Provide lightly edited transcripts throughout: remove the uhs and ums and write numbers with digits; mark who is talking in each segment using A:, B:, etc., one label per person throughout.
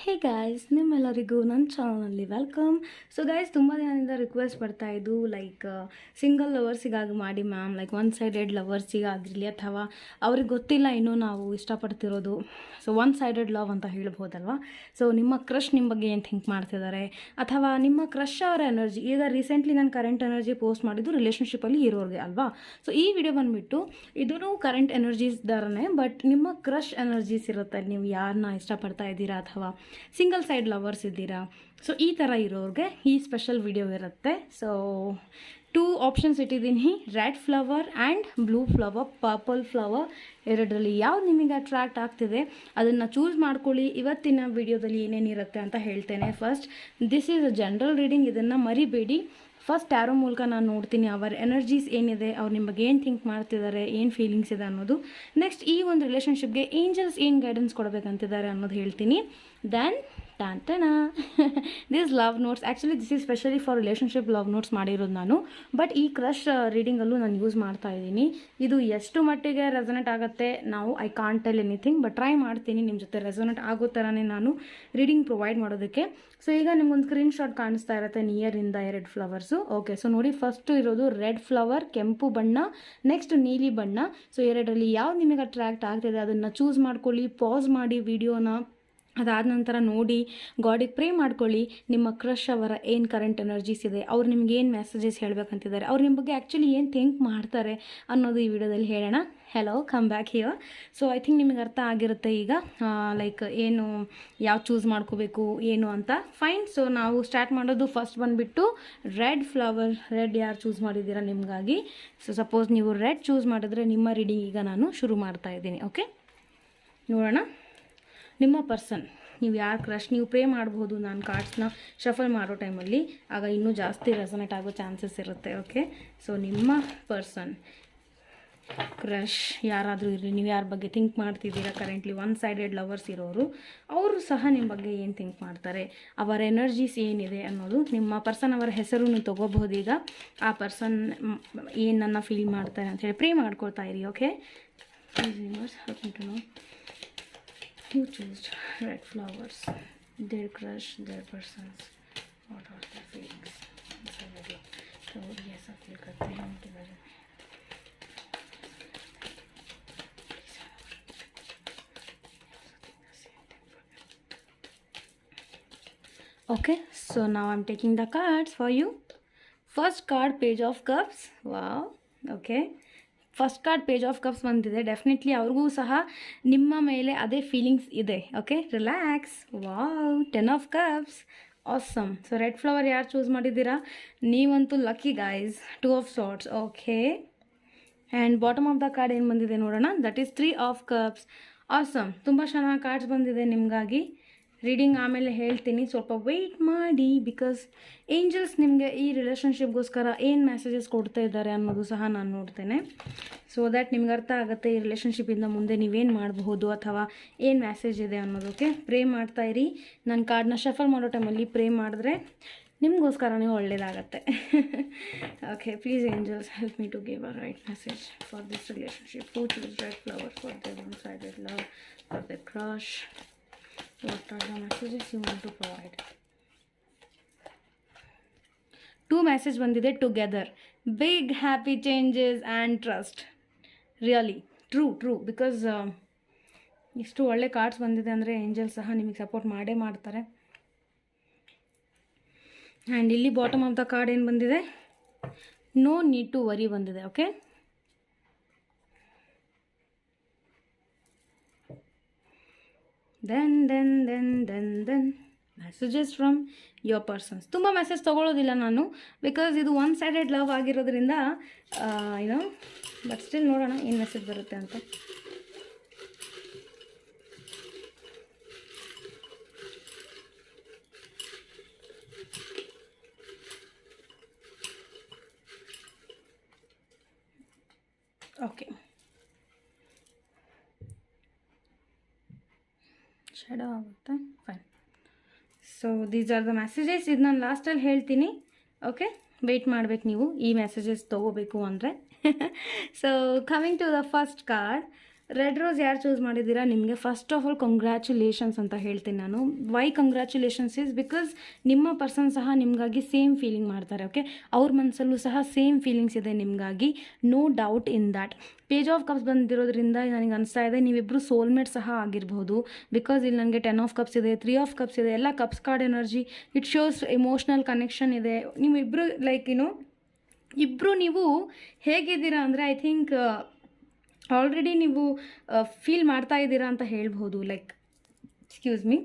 A: Hey guys, ನಿಮ್ಮೆಲ್ಲರಿಗೂ ನನ್ನ ಚಾನಲಲ್ಲಿ ವೆಲ್ಕಮ್. ಸೊ ಗೈಸ್, ತುಂಬ ದಿನದಿಂದ ರಿಕ್ವೆಸ್ಟ್ ಬರ್ತಾಯಿದ್ದು ಲೈಕ್ ಸಿಂಗಲ್ ಲವರ್ಸಿಗಾಗಿ ಮಾಡಿ ಮ್ಯಾಮ್, ಲೈಕ್ ಒನ್ ಸೈಡೆಡ್ ಲವರ್ಸಿಗಾಗಿರಲಿ ಅಥವಾ ಅವ್ರಿಗೆ ಗೊತ್ತಿಲ್ಲ ಇನ್ನೂ ನಾವು ಇಷ್ಟಪಡ್ತಿರೋದು. ಸೊ ಒನ್ ಸೈಡೆಡ್ ಲವ್ ಅಂತ ಹೇಳ್ಬೋದಲ್ವಾ. ಸೊ ನಿಮ್ಮ ಕ್ರಶ್ ನಿಮ್ಮ ಬಗ್ಗೆ ಏನು ಥಿಂಕ್ ಮಾಡ್ತಿದ್ದಾರೆ, ಅಥವಾ ನಿಮ್ಮ ಕ್ರಶ್ ಅವರ ಎನರ್ಜಿ. ಈಗ ರೀಸೆಂಟ್ಲಿ ನಾನು ಕರೆಂಟ್ ಎನರ್ಜಿ ಪೋಸ್ಟ್ ಮಾಡಿದ್ದು ರಿಲೇಷನ್ಶಿಪ್ಪಲ್ಲಿ ಇರೋರಿಗೆ ಅಲ್ವಾ. ಸೊ ಈ ವಿಡಿಯೋ ಬಂದುಬಿಟ್ಟು ಇದೂ ಕರೆಂಟ್ ಎನರ್ಜೀಸ್ ಥರನೇ, ಬಟ್ ನಿಮ್ಮ ಕ್ರಶ್ ಎನರ್ಜೀಸ್ ಇರುತ್ತೆ, ನೀವು ಯಾರನ್ನ ಇಷ್ಟಪಡ್ತಾ ಇದ್ದೀರಾ ಅಥವಾ ಸಿಂಗಲ್ ಸೈಡ್ ಲವರ್ಸ್ ಇದ್ದೀರಾ. ಸೊ ಈ ಥರ ಇರೋರಿಗೆ ಈ ಸ್ಪೆಷಲ್ ವಿಡಿಯೋ ಇರುತ್ತೆ. ಸೊ 2 ಆಪ್ಷನ್ಸ್ ಇಟ್ಟಿದ್ದೀನಿ, red flower and blue flower, purple flower. ಎರಡರಲ್ಲಿ ಯಾವ್ದು ನಿಮಗೆ ಅಟ್ರ್ಯಾಕ್ಟ್ ಆಗ್ತಿದೆ ಅದನ್ನು ಚೂಸ್ ಮಾಡ್ಕೊಳ್ಳಿ. ಇವತ್ತಿನ ವಿಡಿಯೋದಲ್ಲಿ ಏನೇನಿರುತ್ತೆ ಅಂತ ಹೇಳ್ತೇನೆ. First, this is a general reading, ಇದನ್ನು ಮರಿಬೇಡಿ. ಫಸ್ಟ್ ಟ್ಯಾರೋ ಮೂಲಕ ನಾನು ನೋಡ್ತೀನಿ ಅವರ ಎನರ್ಜೀಸ್ ಏನಿದೆ, ಅವ್ರು ನಿಮ್ಮ ಬಗ್ಗೆ ಏನು ಥಿಂಕ್ ಮಾಡ್ತಿದ್ದಾರೆ, ಏನು ಫೀಲಿಂಗ್ಸ್ ಇದೆ ಅನ್ನೋದು. ನೆಕ್ಸ್ಟ್, ಈ ಒಂದು ರಿಲೇಷನ್ಶಿಪ್ಗೆ ಏಂಜಲ್ಸ್ ಏನು ಗೈಡೆನ್ಸ್ ಕೊಡಬೇಕಂತಿದ್ದಾರೆ ಅನ್ನೋದು ಹೇಳ್ತೀನಿ. ದೆನ್ ಟ್ಯಾಂಟನಾ this love notes. Actually this is specially for relationship love notes ಮಾಡಿರೋದು ನಾನು, ಬಟ್ ಈ ಕ್ರಶ್ ರೀಡಿಂಗಲ್ಲೂ ನಾನು ಯೂಸ್ ಮಾಡ್ತಾ ಇದ್ದೀನಿ. ಇದು ಎಷ್ಟು ಮಟ್ಟಿಗೆ ರೆಸೊನೇಟ್ ಆಗುತ್ತೆ ನಾವು I can't tell anything, but try ಮಾಡ್ತೀನಿ ನಿಮ್ಮ ಜೊತೆ ರೆಸೊನೇಟ್ ಆಗೋ ಥರನೇ ನಾನು ರೀಡಿಂಗ್ ಪ್ರೊವೈಡ್ ಮಾಡೋದಕ್ಕೆ. ಸೊ ಈಗ ನಿಮ್ಗೊಂದು ಸ್ಕ್ರೀನ್ ಶಾಟ್ ಕಾಣಿಸ್ತಾ ಇರುತ್ತೆ ನಿಯರಿಂದ 2 ಫ್ಲವರ್ಸು. ಓಕೆ, ಸೊ ನೋಡಿ, ಫಸ್ಟು ಇರೋದು ರೆಡ್ ಫ್ಲವರ್, ಕೆಂಪು ಬಣ್ಣ, ನೆಕ್ಸ್ಟ್ ನೀಲಿ ಬಣ್ಣ. ಸೊ ಎರಡರಲ್ಲಿ ಯಾವ್ದು ನಿಮಗೆ ಅಟ್ರ್ಯಾಕ್ಟ್ ಆಗ್ತಿದೆ ಅದನ್ನು ಚೂಸ್ ಮಾಡ್ಕೊಳ್ಳಿ. ಪಾಸ್ ಮಾಡಿ ವಿಡಿಯೋನ, ಅದಾದ ನಂತರ ನೋಡಿ ಗಾಡಿಗೆ ಪ್ರೇ ಮಾಡ್ಕೊಳ್ಳಿ. ನಿಮ್ಮ ಕ್ರಶ್ ಅವರ ಏನು ಕರೆಂಟ್ ಎನರ್ಜೀಸ್ ಇದೆ, ಅವ್ರು ನಿಮ್ಗೆ ಏನು ಮೆಸೇಜಸ್ ಹೇಳಬೇಕಂತಿದ್ದಾರೆ, ಅವ್ರು ನಿಮ್ಮ ಬಗ್ಗೆ ಆ್ಯಕ್ಚುಲಿ ಏನು ಥಿಂಕ್ ಮಾಡ್ತಾರೆ ಅನ್ನೋದು ಈ ವಿಡಿಯೋದಲ್ಲಿ ಹೇಳೋಣ. Hello, come back here. So I think ನಿಮಗೆ ಅರ್ಥ ಆಗಿರುತ್ತೆ ಈಗ ಲೈಕ್ ಏನು ಯಾವ ಚೂಸ್ ಮಾಡ್ಕೋಬೇಕು ಏನು ಅಂತ. ಫೈನ್. ಸೊ ನಾವು ಸ್ಟಾರ್ಟ್ ಮಾಡೋದು ಫಸ್ಟ್ ಬಂದುಬಿಟ್ಟು ರೆಡ್ ಫ್ಲವರ್. ರೆಡ್ ಯಾರು ಚೂಸ್ ಮಾಡಿದ್ದೀರಾ ನಿಮಗಾಗಿ. ಸೊ ಸಪೋಸ್ ನೀವು ರೆಡ್ ಚೂಸ್ ಮಾಡಿದ್ರೆ ನಿಮ್ಮ ರೀಡಿಂಗ್ ಈಗ ನಾನು ಶುರು ಮಾಡ್ತಾ ಇದ್ದೀನಿ. ಓಕೆ, ನೋಡೋಣ. ನಿಮ್ಮ ಪರ್ಸನ್, ನೀವು ಯಾರು ಕ್ರಶ್, ನೀವು ಪ್ರೇ ಮಾಡ್ಬೋದು ನಾನು ಕಾರ್ಡ್ಸ್ನ ಶಫಲ್ ಮಾಡೋ ಟೈಮಲ್ಲಿ, ಆಗ ಇನ್ನೂ ಜಾಸ್ತಿ ರೆಸೊನೇಟ್ ಆಗೋ ಚಾನ್ಸಸ್ ಇರುತ್ತೆ. ಓಕೆ, ಸೊ ನಿಮ್ಮ ಪರ್ಸನ್ ಕ್ರಶ್ ಯಾರಾದರೂ ಇರಲಿ, ನೀವು ಯಾರ ಬಗ್ಗೆ ಥಿಂಕ್ ಮಾಡ್ತಿದ್ದೀರಾ ಕರೆಂಟ್ಲಿ, ಒನ್ ಸೈಡೆಡ್ ಲವರ್ಸ್ ಇರೋರು, ಅವರು ಸಹ ನಿಮ್ಮ ಬಗ್ಗೆ ಏನು ಥಿಂಕ್ ಮಾಡ್ತಾರೆ, ಅವರ ಎನರ್ಜೀಸ್ ಏನಿದೆ ಅನ್ನೋದು. ನಿಮ್ಮ ಪರ್ಸನ್ ಅವರ ಹೆಸರು ನೀವು ತೊಗೋಬಹುದು. ಈಗ ಆ ಪರ್ಸನ್ ಏನನ್ನು ಫೀಲ್ ಮಾಡ್ತಾರೆ ಅಂಥೇಳಿ ಪ್ರೇ ಮಾಡ್ಕೊಳ್ತಾ ಇರಿ. Okay, who chose red flowers, their crush, their persons, what are their feelings. तो ये सब फील करते हैं उनके बारे में. Okay, so now I'm taking the cards for you. First card, Page of Cups. Wow. Okay, first card page of cups ಬಂದಿದೆ. Definitely ಅವ್ರಿಗೂ ಸಹ ನಿಮ್ಮ ಮೇಲೆ ಅದೇ ಫೀಲಿಂಗ್ಸ್ ಇದೆ. Okay, relax. Wow, 10 of cups, awesome. So red flower ಯಾರು choose ಮಾಡಿದ್ದೀರಾ, ನೀವಂತೂ lucky guys. 2 of swords. Okay, and bottom of the card ಏನು ಬಂದಿದೆ ನೋಡೋಣ. That is 3 of cups. Awesome, ತುಂಬ ಚೆನ್ನಾಗಿ ಕಾರ್ಡ್ಸ್ ಬಂದಿದೆ ನಿಮಗಾಗಿ. ರೀಡಿಂಗ್ ಆಮೇಲೆ ಹೇಳ್ತೀನಿ, ಸ್ವಲ್ಪ ವೆಯ್ಟ್ ಮಾಡಿ. ಬಿಕಾಸ್ ಏಂಜಲ್ಸ್ ನಿಮಗೆ ಈ ರಿಲೇಷನ್ಶಿಪ್ಗೋಸ್ಕರ ಏನು ಮೆಸೇಜಸ್ ಕೊಡ್ತಾ ಇದ್ದಾರೆ ಅನ್ನೋದು ಸಹ ನಾನು ನೋಡ್ತೇನೆ. ಸೊ ದ್ಯಾಟ್ ನಿಮ್ಗೆ ಅರ್ಥ ಆಗುತ್ತೆ ಈ ರಿಲೇಷನ್ಶಿಪ್ಪಿಂದ ಮುಂದೆ ನೀವೇನು ಮಾಡಬಹುದು ಅಥವಾ ಏನು ಮೆಸೇಜ್ ಇದೆ ಅನ್ನೋದಕ್ಕೆ. ಪ್ರೇ ಮಾಡ್ತಾ ಇರಿ. ನಾನು ಕಾರ್ಡ್ನ ಶಫಲ್ ಮಾಡೋ ಟೈಮಲ್ಲಿ ಪ್ರೇ ಮಾಡಿದ್ರೆ ನಿಮಗೋಸ್ಕರನೇ ಒಳ್ಳೆಯದಾಗತ್ತೆ. Okay, please angels help me to give a right message for this relationship. Who choose red flower for the one sided love, for the crush. What are the messages you want to provide? 2 message ಬಂದಿದೆ. Together, big happy changes and trust. Really true because ಇಷ್ಟು ಒಳ್ಳೆ cards ಬಂದಿದೆ ಅಂದರೆ angel ಸಹ ನಿಮಗೆ support ಮಾಡೇ ಮಾಡ್ತಾರೆ. And ಇಲ್ಲಿ ಬಾಟಮ್ ಆಫ್ ದ ಕಾರ್ಡ್ ಏನು ಬಂದಿದೆ, ನೋ ನೀಡ್ ಟು ವರಿ ಬಂದಿದೆ. Okay, then messages from your persons. ತುಂಬ ಮೆಸೇಜ್ ತೊಗೊಳ್ಳೋದಿಲ್ಲ ನಾನು, ಬಿಕಾಸ್ ಇದು ಒನ್ ಸೈಡೆಡ್ ಲವ್ ಆಗಿರೋದ್ರಿಂದ ಏನೋ. ಬಟ್ ಸ್ಟಿಲ್ ನೋಡೋಣ ಏನು ಮೆಸೇಜ್ ಬರುತ್ತೆ ಅಂತ. ಓಕೆ, ಶೇಡೋ ಆಗುತ್ತೆ. Fine. So these are the messages. ಇದು ನಾನು ಲಾಸ್ಟಲ್ಲಿ ಹೇಳ್ತೀನಿ. ಓಕೆ, ವೆಯ್ಟ್ ಮಾಡಬೇಕು ನೀವು ಈ ಮೆಸೇಜಸ್ ತೊಗೋಬೇಕು ಅಂದರೆ. So coming to the first card, red rose ಯಾರು ಚೂಸ್ ಮಾಡಿದ್ದೀರಾ ನಿಮಗೆ ಫಸ್ಟ್ ಆಫ್ ಆಲ್ ಕಂಗ್ರ್ಯಾಚುಲೇಷನ್ಸ್ ಅಂತ ಹೇಳ್ತೀನಿ ನಾನು. ವೈ ಕಂಗ್ರ್ಯಾಚುಲೇಷನ್ಸ್ ಇಸ್ ಬಿಕಾಸ್ ನಿಮ್ಮ ಪರ್ಸನ್ ಸಹ ನಿಮಗಾಗಿ ಸೇಮ್ ಫೀಲಿಂಗ್ ಮಾಡ್ತಾರೆ. ಓಕೆ, ಅವ್ರ ಮನಸ್ಸಲ್ಲೂ ಸಹ ಸೇಮ್ ಫೀಲಿಂಗ್ಸ್ ಇದೆ ನಿಮಗಾಗಿ, no doubt in that. Page of cups ಬಂದಿರೋದ್ರಿಂದ ನನಗೆ ಅನಿಸ್ತಾ ಇದೆ ನೀವಿಬ್ಬರು ಸೋಲ್ಮೇಟ್ ಸಹ ಆಗಿರ್ಬೋದು. ಬಿಕಾಸ್ ಇಲ್ಲಿ ನನಗೆ 10 ಆಫ್ ಕಪ್ಸ್ ಇದೆ, 3 ಆಫ್ ಕಪ್ಸ್ ಇದೆ, ಎಲ್ಲ cups card energy. It shows emotional connection ಇದೆ. ನೀವಿಬ್ಬರು ಲೈಕ್ ಇಬ್ಬರು ನೀವು ಹೇಗಿದ್ದೀರಾ ಅಂದರೆ ಐ ಥಿಂಕ್ ಆಲ್ರೆಡಿ ನೀವು ಫೀಲ್ ಮಾಡ್ತಾ ಇದ್ದೀರಾ ಅಂತ ಹೇಳ್ಬೋದು. ಲೈಕ್ ಎಕ್ಸ್ಕ್ಯೂಸ್ ಮೀ,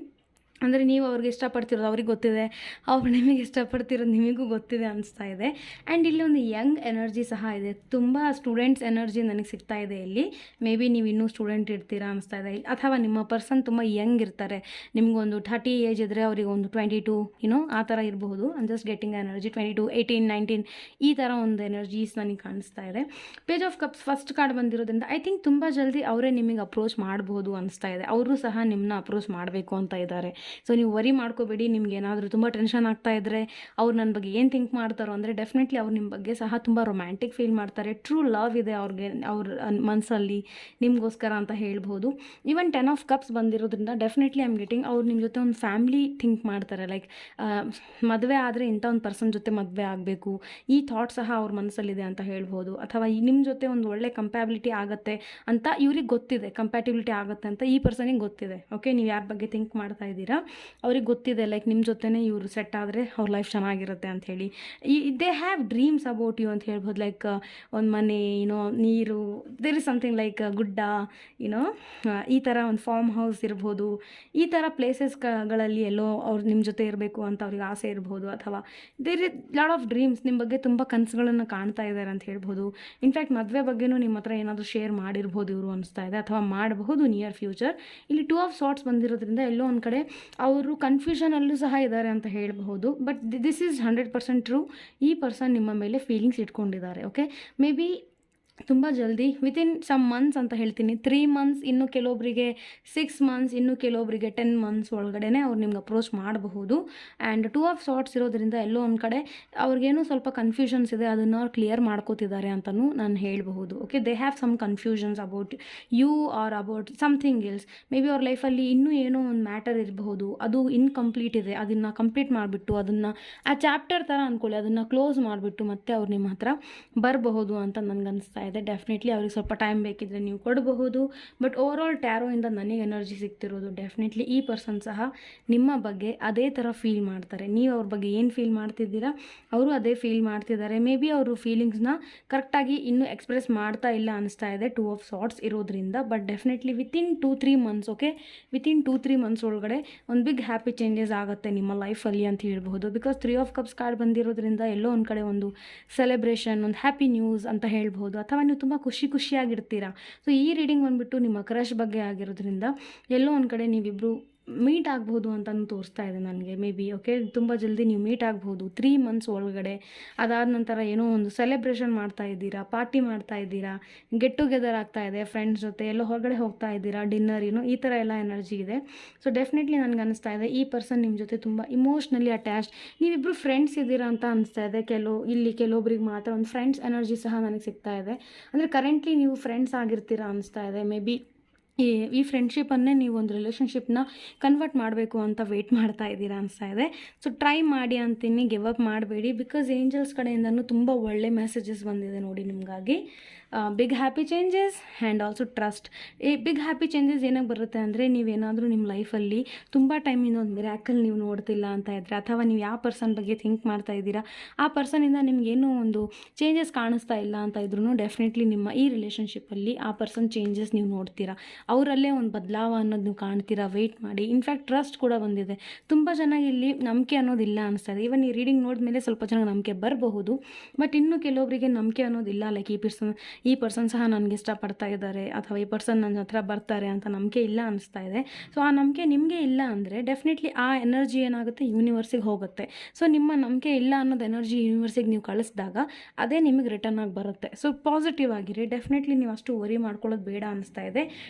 A: ಅಂದರೆ ನೀವು ಅವ್ರಿಗೆ ಇಷ್ಟಪಡ್ತಿರೋದು ಅವ್ರಿಗೆ ಗೊತ್ತಿದೆ, ಅವ್ರು ನಿಮಗೆ ಇಷ್ಟಪಡ್ತಿರೋದು ನಿಮಗೂ ಗೊತ್ತಿದೆ ಅನಿಸ್ತಾ ಇದೆ. ಆ್ಯಂಡ್ ಇಲ್ಲಿ ಒಂದು ಯಂಗ್ ಎನರ್ಜಿ ಸಹ ಇದೆ, ತುಂಬ ಸ್ಟೂಡೆಂಟ್ಸ್ ಎನರ್ಜಿ ನನಗೆ ಸಿಗ್ತಾ ಇದೆ ಇಲ್ಲಿ. ಮೇ ಬಿ ನೀವು ಇನ್ನೂ ಸ್ಟೂಡೆಂಟ್ ಇರ್ತೀರಾ ಅನಿಸ್ತಾ ಇದೆ, ಅಥವಾ ನಿಮ್ಮ ಪರ್ಸನ್ ತುಂಬ ಯಂಗ್ ಇರ್ತಾರೆ. ನಿಮಗೊಂದು 30 ಏಜ್ ಇದ್ದರೆ ಅವರಿಗೆ ಒಂದು 22 ಆ ಥರ ಇರಬಹುದು. ಐ ಜಸ್ಟ್ ಗೆಟಿಂಗ್ ಎನರ್ಜಿ 22, 18, 19 ಈ ಥರ ಒಂದು ಎನರ್ಜೀಸ್ ನನಗೆ ಕಾಣಿಸ್ತಾ ಇದೆ. Page of cups first card ಬಂದಿರೋದ್ರಿಂದ ಐ ಥಿಂಕ್ ತುಂಬ ಜಲ್ದಿ ಅವರೇ ನಿಮಗೆ ಅಪ್ರೋಚ್ ಮಾಡ್ಬೋದು ಅನಿಸ್ತಾ ಇದೆ. ಅವರು ಸಹ ನಿಮ್ಮನ್ನ ಅಪ್ರೋಚ್ ಮಾಡಬೇಕು ಅಂತ ಇದ್ದಾರೆ. ಸೊ ನೀವು ವರಿ ಮಾಡ್ಕೋಬೇಡಿ. ನಿಮ್ಗೆ ಏನಾದರೂ ತುಂಬ ಟೆನ್ಷನ್ ಆಗ್ತಾ ಇದ್ದರೆ ಅವ್ರು ನನ್ನ ಬಗ್ಗೆ ಏನು ಥಿಂಕ್ ಮಾಡ್ತಾರೋ ಅಂದರೆ ಡೆಫಿನೆಟ್ಲಿ ಅವ್ರು ನಿಮ್ಮ ಬಗ್ಗೆ ಸಹ ತುಂಬ ರೊಮ್ಯಾಂಟಿಕ್ ಫೀಲ್ ಮಾಡ್ತಾರೆ. ಟ್ರೂ ಲವ್ ಇದೆ ಅವ್ರಿಗೆ ಅವ್ರ ಮನಸ್ಸಲ್ಲಿ ನಿಮಗೋಸ್ಕರ ಅಂತ ಹೇಳ್ಬೋದು. ಈವನ್ 10 ಆಫ್ ಕಪ್ಸ್ ಬಂದಿರೋದ್ರಿಂದ ಡೆಫಿನೆಟ್ಲಿ ಐ ಆಮ್ ಗೆಟಿಂಗ್ ಅವ್ರು ನಿಮ್ಮ ಜೊತೆ ಒಂದು ಫ್ಯಾಮಿಲಿ ಥಿಂಕ್ ಮಾಡ್ತಾರೆ. ಲೈಕ್ ಮದುವೆ ಆದರೆ ಇಂಥ ಒಂದು ಪರ್ಸನ್ ಜೊತೆ ಮದುವೆ ಆಗಬೇಕು ಈ ಥಾಟ್ ಸಹ ಅವ್ರ ಮನಸ್ಸಲ್ಲಿದೆ ಅಂತ ಹೇಳ್ಬೋದು. ಅಥವಾ ನಿಮ್ಮ ಜೊತೆ ಒಂದು ಒಳ್ಳೆ ಕಂಪ್ಯಾಬಿಲಿಟಿ ಆಗುತ್ತೆ ಅಂತ ಇವ್ರಿಗೆ ಗೊತ್ತಿದೆ, ಕಂಪ್ಯಾಟಿಬಿಲಿಟಿ ಆಗುತ್ತೆ ಅಂತ ಈ ಪರ್ಸನಿಗೆ ಗೊತ್ತಿದೆ. ಓಕೆ, ನೀವು ಯಾರ ಬಗ್ಗೆ ಥಿಂಕ್ ಮಾಡ್ತಾ ಇದ್ದೀರಾ ಅವ್ರಿಗೆ ಗೊತ್ತಿದೆ. ಲೈಕ್ ನಿಮ್ಮ ಜೊತೆನೇ ಇವರು ಸೆಟ್ ಆದರೆ ಅವ್ರ ಲೈಫ್ ಚೆನ್ನಾಗಿರುತ್ತೆ ಅಂಥೇಳಿ. They have dreams about you ಅಂತ ಹೇಳ್ಬೋದು. ಲೈಕ್ ಒಂದು ಮನೆ, ನೀರು, ದೇರ್ ಇಸ್ ಸಮಥಿಂಗ್ ಲೈಕ್ ಗುಡ್ಡ, ಈ ಥರ ಒಂದು ಫಾರ್ಮ್ ಹೌಸ್ ಇರ್ಬೋದು. ಈ ಥರ ಪ್ಲೇಸಸ್ಗಳಲ್ಲಿ ಎಲ್ಲೋ ಅವ್ರು ನಿಮ್ಮ ಜೊತೆ ಇರಬೇಕು ಅಂತ ಅವ್ರಿಗೆ ಆಸೆ ಇರ್ಬೋದು. ಅಥವಾ there is lot of dreams, ನಿಮ್ಮ ಬಗ್ಗೆ ತುಂಬ ಕನಸುಗಳನ್ನು ಕಾಣ್ತಾ ಇದ್ದಾರೆ ಅಂತ ಹೇಳ್ಬೋದು. ಇನ್ಫ್ಯಾಕ್ಟ್ ಮದುವೆ ಬಗ್ಗೆನೂ ನಿಮ್ಮ ಹತ್ರ ಏನಾದರೂ ಶೇರ್ ಮಾಡಿರ್ಬೋದು ಇವರು ಅನಿಸ್ತಾ ಇದೆ, ಅಥವಾ ಮಾಡಬಹುದು ನಿಯರ್ ಫ್ಯೂಚರ್. ಇಲ್ಲಿ 2 ಆಫ್ ಸಾರ್ಟ್ಸ್ ಬಂದಿರೋದ್ರಿಂದ ಎಲ್ಲೋ ಒಂದು ಕಡೆ ಅವರು ಕನ್ಫ್ಯೂಷನಲ್ಲೂ ಸಹ ಇದ್ದಾರೆ ಅಂತ ಹೇಳಬಹುದು. But this is 100% true. ಈ ಪರ್ಸನ್ ನಿಮ್ಮ ಮೇಲೆ ಫೀಲಿಂಗ್ಸ್ ಇಟ್ಕೊಂಡಿದ್ದಾರೆ. ಓಕೆ, ಮೇ ಬಿ ತುಂಬ ಜಲ್ದಿ ವಿತಿನ್ ಸಮ್ ಮಂತ್ಸ್ ಅಂತ ಹೇಳ್ತೀನಿ, 3 ಮಂತ್ಸ್, ಇನ್ನು ಕೆಲವೊಬ್ಬರಿಗೆ 6 ಮಂತ್ಸ್, ಇನ್ನು ಕೆಲವೊಬ್ಬರಿಗೆ 10 ಮಂತ್ಸ್ ಒಳಗಡೆ ಅವ್ರು ನಿಮ್ಗೆ ಅಪ್ರೋಚ್ ಮಾಡಬಹುದು. ಆ್ಯಂಡ್ 2 ಆಫ್ ಸಾರ್ಟ್ಸ್ ಇರೋದ್ರಿಂದ ಎಲ್ಲೋ ಒಂದು ಕಡೆ ಅವ್ರಿಗೇನೋ ಸ್ವಲ್ಪ ಕನ್ಫ್ಯೂಷನ್ಸ್ ಇದೆ, ಅದನ್ನು ಅವ್ರು ಕ್ಲಿಯರ್ ಮಾಡ್ಕೋತಿದ್ದಾರೆ ಅಂತಲೂ ನಾನು ಹೇಳಬಹುದು. Okay, they have some confusions about you or about something else. Maybe ಅವ್ರ ಲೈಫಲ್ಲಿ ಇನ್ನೂ ಏನೋ ಒಂದು ಮ್ಯಾಟರ್ ಇರಬಹುದು, ಅದು ಇನ್ಕಂಪ್ಲೀಟ್ ಇದೆ, ಅದನ್ನು ಕಂಪ್ಲೀಟ್ ಮಾಡಿಬಿಟ್ಟು ಅದನ್ನು ಆ ಚಾಪ್ಟರ್ ಥರ ಅಂದ್ಕೊಳ್ಳಿ, ಅದನ್ನು ಕ್ಲೋಸ್ ಮಾಡಿಬಿಟ್ಟು ಮತ್ತೆ ಅವ್ರು ನಿಮ್ಮ ಹತ್ರ ಬರಬಹುದು ಅಂತ ನನಗನ್ನಿಸ್ತಾ ಇದೆ. ಡೆಫಿನೆಟ್ಲಿ ಅವ್ರಿಗೆ ಸ್ವಲ್ಪ ಟೈಮ್ ಬೇಕಿದ್ರೆ ನೀವು ಕೊಡಬಹುದು. ಬಟ್ ಓವರ್ ಆಲ್ ಟ್ಯಾರೋಯಿಂದ ನನಗೆ ಎನರ್ಜಿ ಸಿಗ್ತಿರೋದು ಡೆಫಿನೆಟ್ಲಿ ಈ ಪರ್ಸನ್ ಸಹ ನಿಮ್ಮ ಬಗ್ಗೆ ಅದೇ ಥರ ಫೀಲ್ ಮಾಡ್ತಾರೆ. ನೀವು ಅವ್ರ ಬಗ್ಗೆ ಏನು ಫೀಲ್ ಮಾಡ್ತಿದ್ದೀರಾ ಅವರು ಅದೇ ಫೀಲ್ ಮಾಡ್ತಿದ್ದಾರೆ. ಮೇ ಬಿ ಅವರು ಫೀಲಿಂಗ್ಸ್ನ ಕರೆಕ್ಟಾಗಿ ಇನ್ನೂ ಎಕ್ಸ್ಪ್ರೆಸ್ ಮಾಡ್ತಾ ಇಲ್ಲ ಅನಿಸ್ತಾ ಇದೆ 2 ಆಫ್ ಸಾರ್ಟ್ಸ್ ಇರೋದ್ರಿಂದ. But definitely within 2-3 months, okay, within 2-3 months ಒಳಗಡೆ ಒಂದು ಬಿಗ್ ಹ್ಯಾಪಿ ಚೇಂಜಸ್ ಆಗುತ್ತೆ ನಿಮ್ಮ ಲೈಫಲ್ಲಿ ಅಂತ ಹೇಳ್ಬಹುದು. ಬಿಕಾಸ್ 3 ಆಫ್ ಕಪ್ಸ್ ಕಾರ್ಡ್ ಬಂದಿರೋದ್ರಿಂದ ಎಲ್ಲೋ ಒಂದು ಕಡೆ ಒಂದು ಸೆಲೆಬ್ರೇಷನ್, ಒಂದು ಹ್ಯಾಪಿ ನ್ಯೂಸ್ ಅಂತ ಹೇಳ್ಬೋದು. ಅಥವಾ ನೀವು ತುಂಬ ಖುಷಿಯಾಗಿರ್ತೀರಾ. ಸೊ ಈ ರೀಡಿಂಗ್ ಬಂದುಬಿಟ್ಟು ನಿಮ್ಮ ಕ್ರಶ್ ಬಗ್ಗೆ ಆಗಿರೋದ್ರಿಂದ ಎಲ್ಲೋ ಒಂದು ಕಡೆ ನೀವಿಬ್ಬರು ಮೀಟ್ ಆಗ್ಬೋದು ಅಂತಲೂ ತೋರಿಸ್ತಾ ಇದೆ ನನಗೆ. ಮೇ ಬಿ ಓಕೆ, ತುಂಬ ಜಲ್ದಿ ನೀವು ಮೀಟ್ ಆಗ್ಬೋದು 3 ಮಂತ್ಸ್ ಒಳಗಡೆ. ಅದಾದ ನಂತರ ಏನೋ ಒಂದು ಸೆಲೆಬ್ರೇಷನ್ ಮಾಡ್ತಾ ಇದ್ದೀರಾ, ಪಾರ್ಟಿ ಮಾಡ್ತಾ ಇದ್ದೀರಾ, ಗೆಟ್ ಟುಗೆದರ್ ಆಗ್ತಾ ಇದೆ ಫ್ರೆಂಡ್ಸ್ ಜೊತೆ, ಎಲ್ಲೋ ಹೊರಗಡೆ ಹೋಗ್ತಾ ಇದ್ದೀರಾ, ಡಿನ್ನರ್, ಈ ಥರ ಎಲ್ಲ ಎನರ್ಜಿ ಇದೆ. ಸೊ ಡೆಫಿನೆಟ್ಲಿ ನನಗೆ ಅನಿಸ್ತಾ ಇದೆ ಈ ಪರ್ಸನ್ ನಿಮ್ಮ ಜೊತೆ ತುಂಬ ಇಮೋಷ್ನಲಿ ಅಟ್ಯಾಚ್ಡ್. ನೀವಿಬ್ಬರು ಫ್ರೆಂಡ್ಸ್ ಇದ್ದೀರಾ ಅಂತ ಅನಿಸ್ತಾ ಇದೆ. ಕೆಲವೊಬ್ರಿಗೆ ಮಾತ್ರ ಒಂದು ಫ್ರೆಂಡ್ಸ್ ಎನರ್ಜಿ ಸಹ ನನಗೆ ಸಿಗ್ತಾ ಇದೆ. ಅಂದರೆ ಕರೆಂಟ್ಲಿ ನೀವು ಫ್ರೆಂಡ್ಸ್ ಆಗಿರ್ತೀರಾ ಅನಿಸ್ತಾ ಇದೆ. ಮೇ ಬಿ ಈ ಫ್ರೆಂಡ್ಶಿಪ್ಪನ್ನೇ ನೀವು ಒಂದು ರಿಲೇಷನ್ಶಿಪ್ನ ಕನ್ವರ್ಟ್ ಮಾಡಬೇಕು ಅಂತ ವೆಯ್ಟ್ ಮಾಡ್ತಾ ಇದ್ದೀರಾ ಅನಿಸ್ತಾ ಇದೆ. ಸೊ ಟ್ರೈ ಮಾಡಿ ಅಂತೀನಿ, ಗಿವ್ ಅಪ್ ಮಾಡಬೇಡಿ. ಬಿಕಾಸ್ ಏಂಜಲ್ಸ್ ಕಡೆಯಿಂದನೂ ತುಂಬ ಒಳ್ಳೆ ಮೆಸೇಜಸ್ ಬಂದಿದೆ ನೋಡಿ ನಿಮಗಾಗಿ. Big happy changes and also trust. ಈ ಬಿಗ್ ಹ್ಯಾಪಿ ಚೇಂಜಸ್ ಏನಕ್ಕೆ ಬರುತ್ತೆ ಅಂದರೆ ನೀವೇನಾದರೂ ನಿಮ್ಮ ಲೈಫಲ್ಲಿ ತುಂಬ ಟೈಮಿಂದ ಒಂದು ಮಿರಾಕಲ್ ನೀವು ನೋಡ್ತಿಲ್ಲ ಅಂತ ಇದ್ದರೆ, ಅಥವಾ ನೀವು ಯಾವ ಪರ್ಸನ್ ಬಗ್ಗೆ ಥಿಂಕ್ ಮಾಡ್ತಾ ಇದ್ದೀರಾ ಆ ಪರ್ಸನಿಂದ ನಿಮಗೇನೋ ಒಂದು ಚೇಂಜಸ್ ಕಾಣಿಸ್ತಾ ಇಲ್ಲ ಅಂತ ಇದ್ರೂ ಡೆಫಿನೆಟ್ಲಿ ನಿಮ್ಮ ಈ ರಿಲೇಷನ್ಶಿಪ್ಪಲ್ಲಿ ಆ ಪರ್ಸನ್ ಚೇಂಜಸ್ ನೀವು ನೋಡ್ತೀರಾ, ಅವರಲ್ಲೇ ಒಂದು ಬದಲಾವ ಅನ್ನೋದು ನೀವು ಕಾಣ್ತೀರಾ. ವೆಯ್ಟ್ ಮಾಡಿ. ಇನ್ಫ್ಯಾಕ್ಟ್ ಟ್ರಸ್ಟ್ ಕೂಡ ಬಂದಿದೆ. ತುಂಬ ಚೆನ್ನಾಗಿ ಇಲ್ಲಿ ನಂಬಿಕೆ ಅನ್ನೋದಿಲ್ಲ ಅನಿಸ್ತಾ ಇದೆ. ಈವನ್ ಈ ರೀಡಿಂಗ್ ನೋಡಿದ್ಮೇಲೆ ಸ್ವಲ್ಪ ಚೆನ್ನಾಗಿ ನಂಬಿಕೆ ಬರಬಹುದು. ಬಟ್ ಇನ್ನೂ ಕೆಲವೊಬ್ಬರಿಗೆ ನಂಬಿಕೆ ಅನ್ನೋದಿಲ್ಲ. ಲೈಕ್ ಈ ಪರ್ಸನ್ ಸಹ ನನಗೆ ಇಷ್ಟಪಡ್ತಾ ಇದ್ದಾರೆ, ಅಥವಾ ಈ ಪರ್ಸನ್ ನನ್ನ ಹತ್ರ ಬರ್ತಾರೆ ಅಂತ ನಂಬಿಕೆ ಇಲ್ಲ ಅನಿಸ್ತಾ ಇದೆ. ಸೊ ಆ ನಂಬಿಕೆ ನಿಮಗೆ ಇಲ್ಲ ಅಂದರೆ ಡೆಫಿನೆಟ್ಲಿ ಆ ಎನರ್ಜಿ ಏನಾಗುತ್ತೆ ಯೂನಿವರ್ಸಿಗೆ ಹೋಗುತ್ತೆ. ಸೊ ನಿಮ್ಮ ನಂಬಿಕೆ ಇಲ್ಲ ಅನ್ನೋದು ಎನರ್ಜಿ ಯೂನಿವರ್ಸಿಗೆ ನೀವು ಕಳಿಸಿದಾಗ ಅದೇ ನಿಮಗೆ ರಿಟರ್ನ್ ಆಗಿ ಬರುತ್ತೆ. ಸೊ ಪಾಸಿಟಿವ್ ಆಗಿರಿ. ಡೆಫಿನೆಟ್ಲಿ ನೀವು ಅಷ್ಟು ವರಿ ಮಾಡ್ಕೊಳ್ಳೋದು ಬೇಡ ಅನಿಸ್ತಾ ಇದೆ.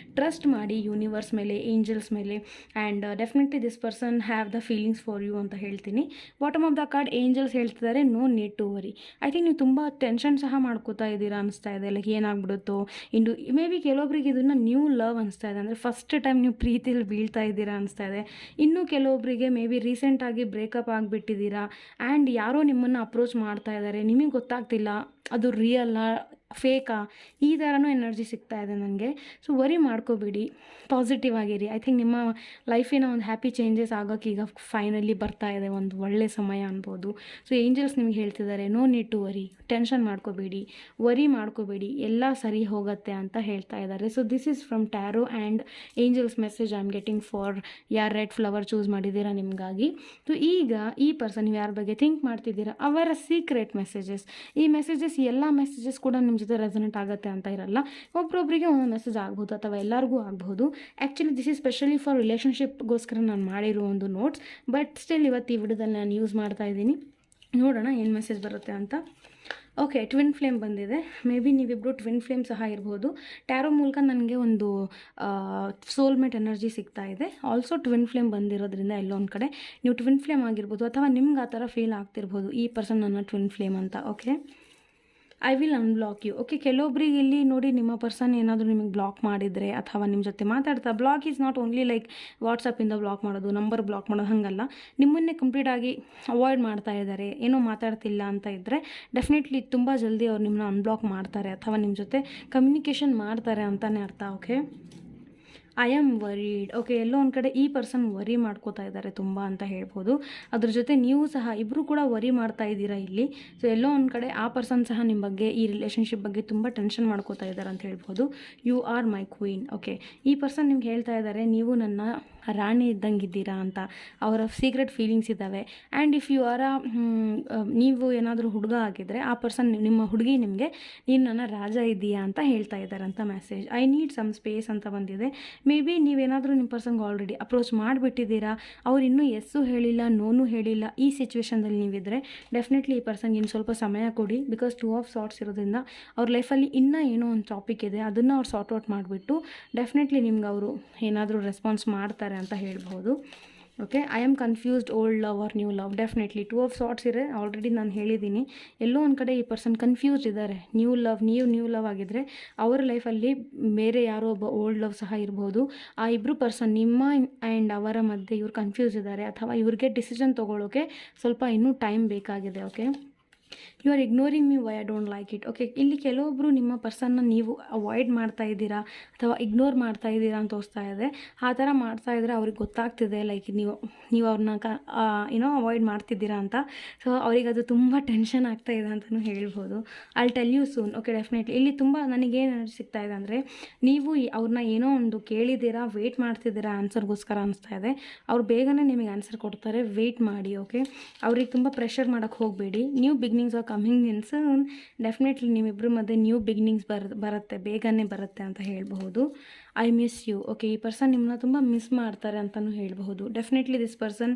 A: ಟ್ರಸ್ಟ್ ಮಾಡಿ ಯೂನಿವರ್ಸ್ ಮೇಲೆ, ಏಂಜಲ್ಸ್ ಮೇಲೆ. And definitely this person have the feelings for you ಅಂತ ಹೇಳ್ತೀನಿ. Bottom of the card angels ಹೇಳ್ತಿದ್ದಾರೆ, no need to worry. I think ನೀವು ತುಂಬ ಟೆನ್ಷನ್ ಸಹ ಮಾಡ್ಕೋತಾ ಇದ್ದೀರಾ ಅನಿಸ್ತಾ ಇದೆ. ಲೈಕ್ ಏನಾಗ್ಬಿಡುತ್ತೋ ಇನ್ನು ಮೇ ಬಿ ಕೆಲವೊಬ್ರಿಗೆ ಇದನ್ನು ನ್ಯೂ ಲವ್ ಅನಿಸ್ತಾ ಇದೆ, ಅಂದರೆ ಫಸ್ಟ್ ಟೈಮ್ ನೀವು ಪ್ರೀತಿಯಲ್ಲಿ ಬೀಳ್ತಾ ಇದ್ದೀರಾ ಅನಿಸ್ತಾ ಇದೆ. ಇನ್ನು ಕೆಲವೊಬ್ಬರಿಗೆ ಮೇ ಬಿ ರೀಸೆಂಟಾಗಿ ಬ್ರೇಕಪ್ ಆಗಿಬಿಟ್ಟಿದ್ದೀರಾ ಆ್ಯಂಡ್ ಯಾರೋ ನಿಮ್ಮನ್ನು ಅಪ್ರೋಚ್ ಮಾಡ್ತಾ ಇದ್ದಾರೆ, ನಿಮಗೆ ಗೊತ್ತಾಗ್ತಿಲ್ಲ ಅದು ರಿಯಲ್ಲ ಫೇಕಾ, ಈ ಥರನೂ ಎನರ್ಜಿ ಸಿಗ್ತಾ ಇದೆ ನನಗೆ. ಸೊ ವರಿ ಮಾಡ್ಕೋಬೇಡಿ, ಪಾಸಿಟಿವ್ ಆಗಿರಿ. ಐ ಥಿಂಕ್ ನಿಮ್ಮ ಲೈಫಿನ ಒಂದು ಹ್ಯಾಪಿ ಚೇಂಜಸ್ ಆಗೋಕ್ಕೆ ಈಗ ಫೈನಲಿ ಬರ್ತಾ ಇದೆ, ಒಂದು ಒಳ್ಳೆ ಸಮಯ ಅನ್ಬೋದು. ಸೊ ಏಂಜಲ್ಸ್ ನಿಮಗೆ ಹೇಳ್ತಿದ್ದಾರೆ, no need to worry, tension ಮಾಡ್ಕೋಬೇಡಿ, ವರಿ ಮಾಡ್ಕೋಬೇಡಿ, ಎಲ್ಲ ಸರಿ ಹೋಗುತ್ತೆ ಅಂತ ಹೇಳ್ತಾ ಇದ್ದಾರೆ. So this is from tarot and angels message I am getting for ಯಾರು ರೆಡ್ ಫ್ಲವರ್ ಚೂಸ್ ಮಾಡಿದ್ದೀರಾ ನಿಮಗಾಗಿ. ಸೊ ಈಗ ಈ ಪರ್ಸನ್ ನೀವು ಯಾರ ಬಗ್ಗೆ ಥಿಂಕ್ ಮಾಡ್ತಿದ್ದೀರಾ ಅವರ ಸೀಕ್ರೆಟ್ ಮೆಸೇಜಸ್, ಈ ಮೆಸೇಜಸ್ ಎಲ್ಲ ಮೆಸೇಜಸ್ ಕೂಡ ನಿಮ್ಮ ಜೊತೆ ರೆಸೊನೇಟ್ ಆಗುತ್ತೆ ಅಂತ ಇರಲ್ಲ. ಒಬ್ಬೊಬ್ಬರಿಗೆ ಒಂದೊಂದು ಮೆಸೇಜ್ ಆಗ್ಬೋದು ಅಥವಾ ಎಲ್ಲರಿಗೂ ಆಗ್ಬೋದು. Actually this is specially for ರಿಲೇಷನ್ಶಿಪ್ಗೋಸ್ಕರ ನಾನು ಮಾಡಿರೋ ಒಂದು ನೋಟ್ಸ್, ಬಟ್ ಸ್ಟಿಲ್ ಇವತ್ತು ಈ ವಿಡಿಯೋದಲ್ಲಿ ನಾನು ಯೂಸ್ ಮಾಡ್ತಾ ಇದ್ದೀನಿ. ನೋಡೋಣ ಏನು ಮೆಸೇಜ್ ಬರುತ್ತೆ ಅಂತ. ಓಕೆ, ಟ್ವಿನ್ ಫ್ಲೇಮ್ ಬಂದಿದೆ. ಮೇ ಬಿ ನೀವಿಬ್ಬರು ಟ್ವಿನ್ ಫ್ಲೇಮ್ ಸಹ ಇರ್ಬೋದು. ಟ್ಯಾರೋ ಮೂಲಕ ನನಗೆ ಒಂದು ಸೋಲ್ಮೇಟ್ ಎನರ್ಜಿ ಸಿಗ್ತಾ ಇದೆ. ಆಲ್ಸೋ ಟ್ವಿನ್ ಫ್ಲೇಮ್ ಬಂದಿರೋದ್ರಿಂದ ಎಲ್ಲೋ ಒಂದು ಕಡೆ ನೀವು ಟ್ವಿನ್ ಫ್ಲೇಮ್ ಆಗಿರ್ಬೋದು ಅಥವಾ ನಿಮ್ಗೆ ಆ ಥರ ಫೀಲ್ ಆಗ್ತಿರ್ಬೋದು, ಈ ಪರ್ಸನ್ ನನ್ನ ಟ್ವಿನ್ ಫ್ಲೇಮ್ ಅಂತ. Okay, I will unblock you. Okay, ಕೆಲವೊಬ್ರಿಗೆ ಇಲ್ಲಿ ನೋಡಿ ನಿಮ್ಮ ಪರ್ಸನ್ ಏನಾದರೂ ನಿಮಗೆ ಬ್ಲಾಕ್ ಮಾಡಿದರೆ ಅಥವಾ ನಿಮ್ಮ ಜೊತೆ ಮಾತಾಡ್ತಾ, block is not only like ವಾಟ್ಸಪ್ಪಿಂದ ಬ್ಲಾಕ್ ಮಾಡೋದು, ನಂಬರ್ ಬ್ಲಾಕ್ ಮಾಡೋದು, ಹಾಗಲ್ಲ. ನಿಮ್ಮನ್ನೇ ಕಂಪ್ಲೀಟಾಗಿ ಅವಾಯ್ಡ್ ಮಾಡ್ತಾ ಇದ್ದಾರೆ, ಏನೋ ಮಾತಾಡ್ತಿಲ್ಲ ಅಂತ ಇದ್ದರೆ ಡೆಫಿನೆಟ್ಲಿ ತುಂಬ ಜಲ್ದಿ ಅವ್ರು ನಿಮ್ಮನ್ನ ಅನ್ಬ್ಲಾಕ್ ಮಾಡ್ತಾರೆ ಅಥವಾ ನಿಮ್ಮ ಜೊತೆ ಕಮ್ಯುನಿಕೇಷನ್ ಮಾಡ್ತಾರೆ ಅಂತಲೇ ಅರ್ಥ. Okay, I am worried. Okay, ಎಲ್ಲೋ ಒಂದು ಕಡೆ ಈ ಪರ್ಸನ್ ವರಿ ಮಾಡ್ಕೋತಾ ಇದ್ದಾರೆ ತುಂಬ ಅಂತ ಹೇಳ್ಬೋದು. ಅದ್ರ ಜೊತೆ ನೀವು ಸಹ ಇಬ್ಬರು ಕೂಡ ವರಿ ಮಾಡ್ತಾ ಇದ್ದೀರಾ ಇಲ್ಲಿ. ಸೊ ಎಲ್ಲೋ ಒಂದು ಕಡೆ ಆ ಪರ್ಸನ್ ಸಹ ನಿಮ್ಮ ಬಗ್ಗೆ, ಈ ರಿಲೇಷನ್ಶಿಪ್ ಬಗ್ಗೆ ತುಂಬ ಟೆನ್ಷನ್ ಮಾಡ್ಕೋತಾ ಇದ್ದಾರೆ ಅಂತ ಹೇಳ್ಬೋದು. You are my queen. Okay, ಈ ಪರ್ಸನ್ ನಿಮ್ಗೆ ಹೇಳ್ತಾ ಇದ್ದಾರೆ, ನೀವು ನನ್ನ ರಾಣಿ ಇದ್ದಂಗಿದ್ದೀರಾ ಅಂತ. ಅವರ ಸೀಕ್ರೆಟ್ ಫೀಲಿಂಗ್ಸ್ ಇದ್ದಾವೆ. ಆ್ಯಂಡ್ ಇಫ್ ಯು ಆರ್ ನೀವು ಏನಾದರೂ ಹುಡುಗ ಆಗಿದ್ದರೆ ಆ ಪರ್ಸನ್, ನಿಮ್ಮ ಹುಡುಗಿ ನಿಮಗೆ ನೀನು ನನ್ನ ರಾಜ ಇದ್ದೀಯಾ ಅಂತ ಹೇಳ್ತಾ ಇದ್ದಾರೆ ಅಂತ message. I need some space ಅಂತ ಬಂದಿದೆ. ಮೇ ಬಿ ನೀವೇನಾದರೂ ನಿಮ್ಮ ಪರ್ಸನ್ಗೆ ಆಲ್ರೆಡಿ ಅಪ್ರೋಚ್ ಮಾಡಿಬಿಟ್ಟಿದ್ದೀರಾ, ಅವ್ರು ಇನ್ನೂ ಎಸ್ಸು ಹೇಳಿಲ್ಲ, ನೋನು ಹೇಳಿಲ್ಲ. ಈ ಸಿಚುವೇಷನ್ದಲ್ಲಿ ನೀವಿದ್ದರೆ ಡೆಫಿನೆಟ್ಲಿ ಈ ಪರ್ಸನ್ಗೆ ಇನ್ನು ಸ್ವಲ್ಪ ಸಮಯ ಕೊಡಿ. ಬಿಕಾಸ್ 2 ಆಫ್ ಸಾರ್ಟ್ಸ್ ಇರೋದ್ರಿಂದ ಅವ್ರ ಲೈಫಲ್ಲಿ ಇನ್ನೂ ಏನೋ ಒಂದು ಟಾಪಿಕ್ ಇದೆ, ಅದನ್ನು ಅವ್ರು ಸಾರ್ಟ್ ಔಟ್ ಮಾಡಿಬಿಟ್ಟು ಡೆಫಿನೆಟ್ಲಿ ನಿಮ್ಗೆ ಅವರು ಏನಾದರೂ ರೆಸ್ಪಾನ್ಸ್ ಮಾಡ್ತಾರೆ ಅಂತ ಹೇಳ್ಬೋದು. Okay, I am confused, old love or new love. Definitely 2 of swords ಇದೆ, ಆಲ್ರೆಡಿ ನಾನು ಹೇಳಿದ್ದೀನಿ. ಎಲ್ಲೋ ಒಂದು ಕಡೆ ಈ ಪರ್ಸನ್ ಕನ್ಫ್ಯೂಸ್ಡ್ ಇದ್ದಾರೆ. ನ್ಯೂ ಲವ್ ಆಗಿದ್ದರೆ ಅವರ ಲೈಫಲ್ಲಿ ಬೇರೆ ಯಾರೋ ಒಬ್ಬ ಓಲ್ಡ್ ಲವ್ ಸಹ ಇರ್ಬೋದು. ಆ ಇಬ್ಬರು ಪರ್ಸನ್ ನಿಮ್ಮ ಆ್ಯಂಡ್ ಅವರ ಮಧ್ಯೆ ಇವ್ರು ಕನ್ಫ್ಯೂಸ್ ಇದ್ದಾರೆ ಅಥವಾ ಇವ್ರಿಗೆ ಡಿಸಿಷನ್ ತೊಗೊಳ್ಳೋಕ್ಕೆ ಸ್ವಲ್ಪ ಇನ್ನೂ ಟೈಮ್ ಬೇಕಾಗಿದೆ. Okay, you are ignoring me why I don't like it. Okay, ಇಲ್ಲಿ ಕೆಲವೊಬ್ಬರು ನಿಮ್ಮ ಪರ್ಸನ್ನ ನೀವು ಅವಾಯ್ಡ್ ಮಾಡ್ತಾ ಇದ್ದೀರಾ ಅಥವಾ ಇಗ್ನೋರ್ ಮಾಡ್ತಾ ಇದ್ದೀರಾ ಅಂತ ತೋರಿಸ್ತಾ ಇದೆ. ಆ ಥರ ಮಾಡ್ತಾ ಇದ್ದರೆ ಅವ್ರಿಗೆ ಗೊತ್ತಾಗ್ತಿದೆ, ಲೈಕ್ ನೀವು ಅವ್ರನ್ನ ಏನೋ ಅವಾಯ್ಡ್ ಮಾಡ್ತಿದ್ದೀರಾ ಅಂತ. ಸೊ ಅವ್ರಿಗೆ ಅದು ತುಂಬ ಟೆನ್ಷನ್ ಆಗ್ತಾ ಇದೆ ಅಂತಲೂ ಹೇಳ್ಬೋದು. I tell you soon. Okay, definitely ಇಲ್ಲಿ ತುಂಬ ನನಗೇನು ಸಿಗ್ತಾ ಇದೆ ಅಂದರೆ, ನೀವು ಅವ್ರನ್ನ ಏನೋ ಒಂದು ಕೇಳಿದ್ದೀರಾ, ವೆಯ್ಟ್ ಮಾಡ್ತಿದ್ದೀರಾ ಆನ್ಸರ್ಗೋಸ್ಕರ ಅನಿಸ್ತಾ ಇದೆ. ಅವ್ರು ಬೇಗನೆ ನಿಮಗೆ ಆನ್ಸರ್ ಕೊಡ್ತಾರೆ, ವೆಯ್ಟ್ ಮಾಡಿ. ಓಕೆ, ಅವ್ರಿಗೆ ತುಂಬ ಪ್ರೆಷರ್ ಮಾಡೋಕ್ಕೆ ಹೋಗಬೇಡಿ. New beginnings are coming in soon. Definitely ನಿಮ್ಮಿಬ್ಬರ ಮಧ್ಯೆ ನ್ಯೂ ಬಿಗಿನಿಂಗ್ಸ್ ಬರುತ್ತೆ, ಬೇಗನೆ ಬರುತ್ತೆ ಅಂತ ಹೇಳ್ಬಹುದು. I miss you. ಓಕೆ, ಈ ಪರ್ಸನ್ ನಿಮ್ಮನ್ನ ತುಂಬ ಮಿಸ್ ಮಾಡ್ತಾರೆ ಅಂತಲೂ ಹೇಳ್ಬಹುದು. Definitely this person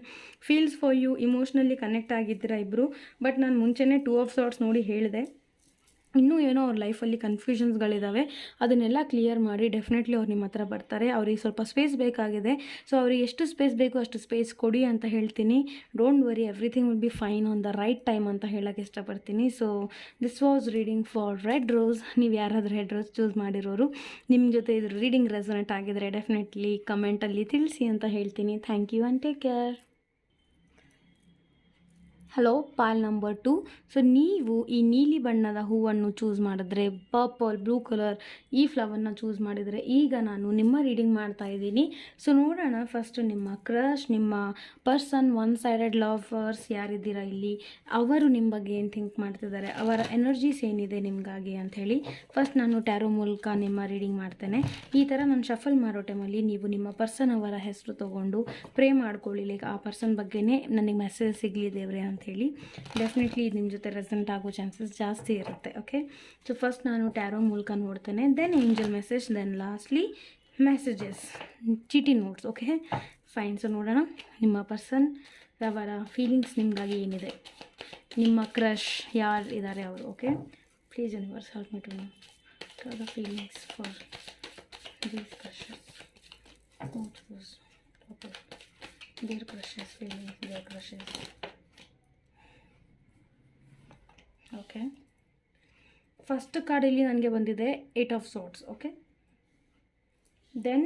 A: feels for you. Emotionally connect ಆಗಿದ್ದೀರಾ ಇಬ್ಬರು. ಬಟ್ ನಾನು ಮುಂಚೆನೇ 2 ಆಫ್ ಸಾರ್ಟ್ಸ್ ನೋಡಿ ಹೇಳಿದೆ, ಇನ್ನೂ ಏನೋ ಅವ್ರ ಲೈಫಲ್ಲಿ ಕನ್ಫ್ಯೂಷನ್ಸ್ಗಳಿದ್ದಾವೆ, ಅದನ್ನೆಲ್ಲ ಕ್ಲಿಯರ್ ಮಾಡಿ ಡೆಫಿನೆಟ್ಲಿ ಅವ್ರು ನಿಮ್ಮ ಹತ್ರ ಬರ್ತಾರೆ. ಅವ್ರಿಗೆ ಸ್ವಲ್ಪ ಸ್ಪೇಸ್ ಬೇಕಾಗಿದೆ. ಸೊ ಅವ್ರಿಗೆ ಎಷ್ಟು ಸ್ಪೇಸ್ ಬೇಕು ಅಷ್ಟು ಸ್ಪೇಸ್ ಕೊಡಿ ಅಂತ ಹೇಳ್ತೀನಿ. Don't worry, everything will be fine on the right time ಅಂತ ಹೇಳೋಕ್ಕೆ ಇಷ್ಟಪಡ್ತೀನಿ. So this was reading for red rose. ನೀವು ಯಾರಾದರೂ ರೆಡ್ ರೋಸ್ ಚೂಸ್ ಮಾಡಿರೋರು, ನಿಮ್ಮ ಜೊತೆ ಇದು ರೀಡಿಂಗ್ ರೆಸೊನೇಟ್ ಆಗಿದರೆ ಡೆಫಿನೆಟ್ಲಿ ಕಮೆಂಟಲ್ಲಿ ತಿಳಿಸಿ ಅಂತ ಹೇಳ್ತೀನಿ. Thank you and take care. Hello, pile number 2. So ನೀವು ಈ ನೀಲಿ ಬಣ್ಣದ ಹೂವನ್ನು ಚೂಸ್ ಮಾಡಿದ್ರೆ, ಪರ್ಪಲ್, ಬ್ಲೂ ಕಲರ್ ಈ ಫ್ಲವರ್ನ ಚೂಸ್ ಮಾಡಿದರೆ, ಈಗ ನಾನು ನಿಮ್ಮ ರೀಡಿಂಗ್ ಮಾಡ್ತಾ ಇದ್ದೀನಿ. ಸೊ ನೋಡೋಣ ಫಸ್ಟು ನಿಮ್ಮ ಕ್ರಶ್, ನಿಮ್ಮ ಪರ್ಸನ್, ಒನ್ ಸೈಡೆಡ್ ಲವರ್ಸ್ ಯಾರಿದ್ದೀರಾ ಇಲ್ಲಿ, ಅವರು ನಿಮ್ಮ ಬಗ್ಗೆ ಏನು ಥಿಂಕ್ ಮಾಡ್ತಿದ್ದಾರೆ, ಅವರ ಎನರ್ಜೀಸ್ ಏನಿದೆ ನಿಮಗಾಗಿ ಅಂಥೇಳಿ ಫಸ್ಟ್ ನಾನು ಟ್ಯಾರೋ ಮೂಲಕ ನಿಮ್ಮ ರೀಡಿಂಗ್ ಮಾಡ್ತೇನೆ. ಈ ಥರ ನಾನು ಶಫಲ್ ಮಾಡೋ ಟೈಮಲ್ಲಿ ನೀವು ನಿಮ್ಮ ಪರ್ಸನ್ ಅವರ ಹೆಸರು ತೊಗೊಂಡು ಪ್ರೇ ಮಾಡ್ಕೊಳ್ಳಿ, ಲೈಕ್ ಆ ಪರ್ಸನ್ ಬಗ್ಗೆನೇ ನನಗೆ ಮೆಸೇಜ್ ಸಿಗಲಿ ದೇವ್ರೆ ಅಂಥೇಳಿ. ಡೆಫಿನೆಟ್ಲಿ ಇದು ನಿಮ್ಮ ಜೊತೆ ರೆಸೆಂಟ್ ಆಗೋ ಚಾನ್ಸಸ್ ಜಾಸ್ತಿ ಇರುತ್ತೆ. ಓಕೆ, ಸೊ ಫಸ್ಟ್ ನಾನು ಟ್ಯಾರೋ ಮೂಲಕ ನೋಡ್ತೇನೆ, then angel message, then lastly messages, ಚೀಟಿ ನೋಟ್ಸ್. Okay fine. ಸೊ ನೋಡೋಣ ನಿಮ್ಮ ಪರ್ಸನ್ ಅವರ ಫೀಲಿಂಗ್ಸ್ ನಿಮಗಾಗಿ ಏನಿದೆ, ನಿಮ್ಮ ಕ್ರಶ್ ಯಾರು ಇದ್ದಾರೆ ಅವರು. Okay, please universe help me to know the feelings for these crushes, what's this topic, their crushes, feelings, their crushes. Okay, first card ಇಲ್ಲಿ ನನಗೆ ಬಂದಿದೆ 8 of swords. Okay, then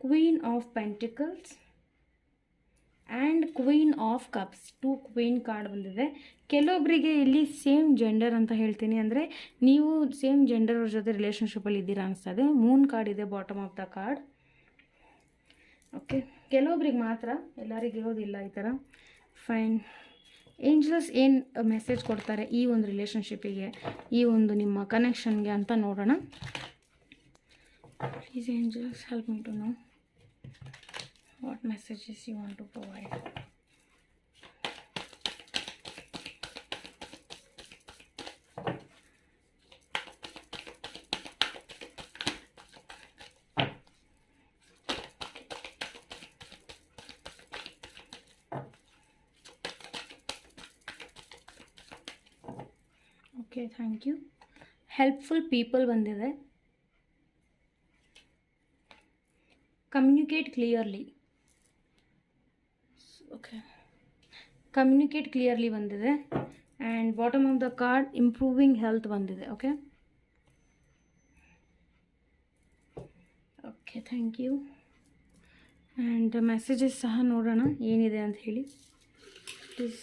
A: queen of pentacles and queen of cups. 2 queen card ಬಂದಿದೆ. ಕೆಲವೊಬ್ಬರಿಗೆ ಇಲ್ಲಿ same gender ಅಂತ ಹೇಳ್ತೀನಿ, ಅಂದರೆ ನೀವು ಸೇಮ್ ಜೆಂಡರ್ ಅವ್ರ ಜೊತೆ ರಿಲೇಷನ್ಶಿಪ್ಪಲ್ಲಿ ಇದ್ದೀರಾ ಅನಿಸ್ತಾ ಇದೆ. ಮೂನ್ ಕಾರ್ಡ್ ಇದೆ bottom of the card. Okay, ಕೆಲವೊಬ್ರಿಗೆ ಮಾತ್ರ, ಎಲ್ಲರಿಗಿರೋದಿಲ್ಲ ಈ ಥರ. ಫೈನ್. ಏಂಜಲ್ಸ್ ಏನು ಮೆಸೇಜ್ ಕೊಡ್ತಾರೆ ಈ ಒಂದು ರಿಲೇಷನ್ಶಿಪ್ಪಿಗೆ, ಈ ಒಂದು ನಿಮ್ಮ ಕನೆಕ್ಷನ್ಗೆ ಅಂತ ನೋಡೋಣ. Please angels help me to know what messages you want to provide. Okay, thank you. Helpful people ಬಂದಿದೆ. Communicate clearly. Okay, communicate clearly ಬಂದಿದೆ. And bottom of the card improving health ಬಂದಿದೆ. Okay okay, thank you. And messages ಸಹ ನೋಡೋಣ ಏನಿದೆ ಅಂತ ಹೇಳಿ. Please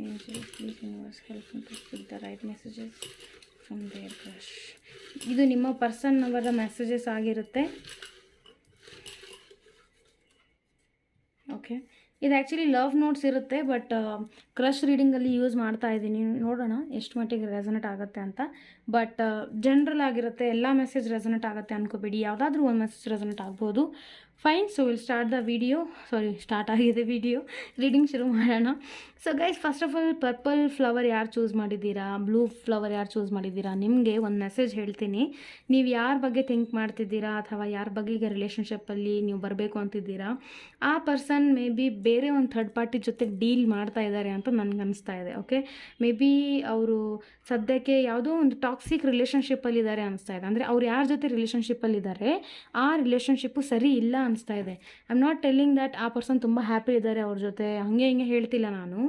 A: angels, please universe help me to pick the right messages from their crush. ಇದು ನಿಮ್ಮ person ಅವರ ಮೆಸೇಜಸ್ ಆಗಿರುತ್ತೆ. ಓಕೆ, ಇದು ಆ್ಯಕ್ಚುಲಿ ಲವ್ ನೋಟ್ಸ್ ಇರುತ್ತೆ, ಬಟ್ ಕ್ರಶ್ ರೀಡಿಂಗಲ್ಲಿ ಯೂಸ್ ಮಾಡ್ತಾ ಇದ್ದೀನಿ. ನೋಡೋಣ ಎಷ್ಟು ಮಟ್ಟಿಗೆ ರೆಸನೇಟ್ ಆಗುತ್ತೆ ಅಂತ. ಬಟ್ ಜನರಲ್ ಆಗಿರುತ್ತೆ, ಎಲ್ಲ ಮೆಸೇಜ್ ರೆಸನೇಟ್ ಆಗುತ್ತೆ ಅನ್ಕೋಬೇಡಿ, ಯಾವುದಾದ್ರೂ ಒಂದು ಮೆಸೇಜ್ ರೆಸನೇಟ್ ಆಗ್ಬೋದು. Fine. So will start the video. Start ಆಗಿದೆ ವಿಡಿಯೋ, ರೀಡಿಂಗ್ ಶುರು ಮಾಡೋಣ. So guys, first of all purple flower ಯಾರು ಚೂಸ್ ಮಾಡಿದ್ದೀರಾ, ಬ್ಲೂ ಫ್ಲವರ್ ಯಾರು ಚೂಸ್ ಮಾಡಿದ್ದೀರಾ, ನಿಮಗೆ ಒಂದು ಮೆಸೇಜ್ ಹೇಳ್ತೀನಿ. ನೀವು ಯಾರ ಬಗ್ಗೆ ಥಿಂಕ್ ಮಾಡ್ತಿದ್ದೀರಾ ಅಥವಾ ಯಾರ ಬಗ್ಗೆ ಈಗ ರಿಲೇಷನ್ಶಿಪ್ಪಲ್ಲಿ ನೀವು ಬರಬೇಕು ಅಂತಿದ್ದೀರಾ, ಆ ಪರ್ಸನ್ ಮೇ ಬಿ ಬೇರೆ ಒಂದು ಥರ್ಡ್ ಪಾರ್ಟಿ ಜೊತೆ ಡೀಲ್ ಮಾಡ್ತಾ ಇದ್ದಾರೆ ಅಂತ ನನಗೆ ಅನಿಸ್ತಾ ಇದೆ. ಓಕೆ, ಮೇ ಬಿ ಅವರು ಸದ್ಯಕ್ಕೆ ಯಾವುದೋ ಒಂದು ಟಾಕ್ಸಿಕ್ ರಿಲೇಷನ್ಶಿಪ್ಪಲ್ಲಿದ್ದಾರೆ ಅನಿಸ್ತಾ ಇದೆ. ಅಂದರೆ ಅವ್ರು ಯಾರ ಜೊತೆ ರಿಲೇಷನ್ಶಿಪ್ಪಲ್ಲಿದ್ದಾರೆ ಆ ರಿಲೇಷನ್ಶಿಪ್ಪು ಸರಿ ಇಲ್ಲ ಅನಿಸ್ತಾ ಇದೆ. I am not telling that ಆ ಪರ್ಸನ್ ತುಂಬ ಹ್ಯಾಪಿ ಇದ್ದಾರೆ ಅವ್ರ ಜೊತೆ, ಹಾಗೆ ಹಿಂಗೆ ಹೇಳ್ತಿಲ್ಲ ನಾನು.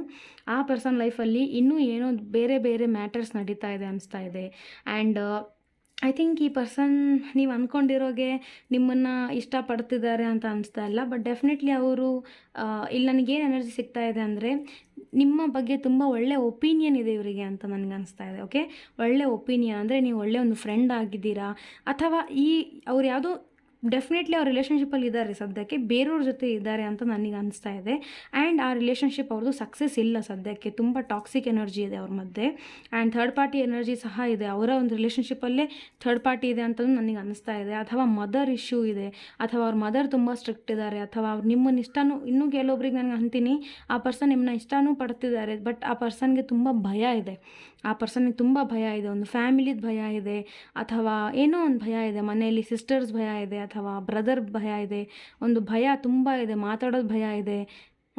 A: ಆ ಪರ್ಸನ್ ಲೈಫಲ್ಲಿ ಇನ್ನೂ ಏನೋ ಬೇರೆ ಬೇರೆ ಮ್ಯಾಟರ್ಸ್ ನಡೀತಾ ಇದೆ ಅನಿಸ್ತಾ ಇದೆ. ಆ್ಯಂಡ್ ಐ ಥಿಂಕ್ ಈ ಪರ್ಸನ್ ನೀವು ಅಂದ್ಕೊಂಡಿರೋಗೆ ನಿಮ್ಮನ್ನು ಇಷ್ಟಪಡ್ತಿದ್ದಾರೆ ಅಂತ ಅನಿಸ್ತಾ ಇಲ್ಲ. ಬಟ್ ಡೆಫಿನೆಟ್ಲಿ ಅವರು ಇಲ್ಲಿ ನನಗೇನು ಎನರ್ಜಿ ಸಿಗ್ತಾ ಇದೆ ಅಂದರೆ ನಿಮ್ಮ ಬಗ್ಗೆ ತುಂಬ ಒಳ್ಳೆ ಒಪಿನಿಯನ್ ಇದೆ ಇವರಿಗೆ ಅಂತ ನನಗೆ ಅನಿಸ್ತಾ ಇದೆ. ಓಕೆ, ಒಳ್ಳೆ ಒಪಿನಿಯನ್ ಅಂದರೆ ನೀವು ಒಳ್ಳೆ ಒಂದು ಫ್ರೆಂಡ್ ಆಗಿದ್ದೀರಾ, ಅಥವಾ ಅವ್ರು ಯಾವುದೋ ಡೆಫಿನೆಟ್ಲಿ ಅವ್ರ ರಿಲೇಷನ್ಶಿಪ್ಪಲ್ಲಿ ಇದ್ದಾರೆ, ಸದ್ಯಕ್ಕೆ ಬೇರೆಯವ್ರ ಜೊತೆ ಇದ್ದಾರೆ ಅಂತ ನನಗೆ ಅನಿಸ್ತಾ ಇದೆ. ಆ್ಯಂಡ್ ಆ ರಿಲೇಷನ್ಶಿಪ್ ಅವ್ರದ್ದು ಸಕ್ಸಸ್ ಇಲ್ಲ ಸದ್ಯಕ್ಕೆ, ತುಂಬ ಟಾಕ್ಸಿಕ್ ಎನರ್ಜಿ ಇದೆ ಅವ್ರ ಮಧ್ಯೆ. ಆ್ಯಂಡ್ ಥರ್ಡ್ ಪಾರ್ಟಿ ಎನರ್ಜಿ ಸಹ ಇದೆ, ಅವರ ಒಂದು ರಿಲೇಷನ್ಶಿಪ್ಪಲ್ಲೇ ಥರ್ಡ್ ಪಾರ್ಟಿ ಇದೆ ಅಂತಲೂ ನನಗೆ ಅನಿಸ್ತಾ ಇದೆ. ಅಥವಾ ಮದರ್ ಇಶ್ಯೂ ಇದೆ, ಅಥವಾ ಅವ್ರ ಮದರ್ ತುಂಬ ಸ್ಟ್ರಿಕ್ಟ್ ಇದ್ದಾರೆ, ಅಥವಾ ಅವ್ರು ನಿಮ್ಮನ್ನು ಇಷ್ಟನೂ, ಇನ್ನೂ ಕೆಲವೊಬ್ರಿಗೆ ನನಗೆ ಅಂತೀನಿ ಆ ಪರ್ಸನ್ ನಿಮ್ಮನ್ನ ಇಷ್ಟನೂ ಪಡ್ತಿದ್ದಾರೆ, ಬಟ್ ಆ ಪರ್ಸನ್ಗೆ ತುಂಬ ಭಯ ಇದೆ. ಆ ಪರ್ಸನ್ಗೆ ತುಂಬ ಭಯ ಇದೆ, ಒಂದು ಫ್ಯಾಮಿಲಿದ ಭಯ ಇದೆ, ಅಥವಾ ಏನೋ ಒಂದು ಭಯ ಇದೆ, ಮನೆಯಲ್ಲಿ ಸಿಸ್ಟರ್ಸ್ ಭಯ ಇದೆ, ಅಥವಾ ಬ್ರದರ್ ಭಯ ಇದೆ, ಒಂದು ಭಯ ತುಂಬ ಇದೆ, ಮಾತಾಡೋದು ಭಯ ಇದೆ.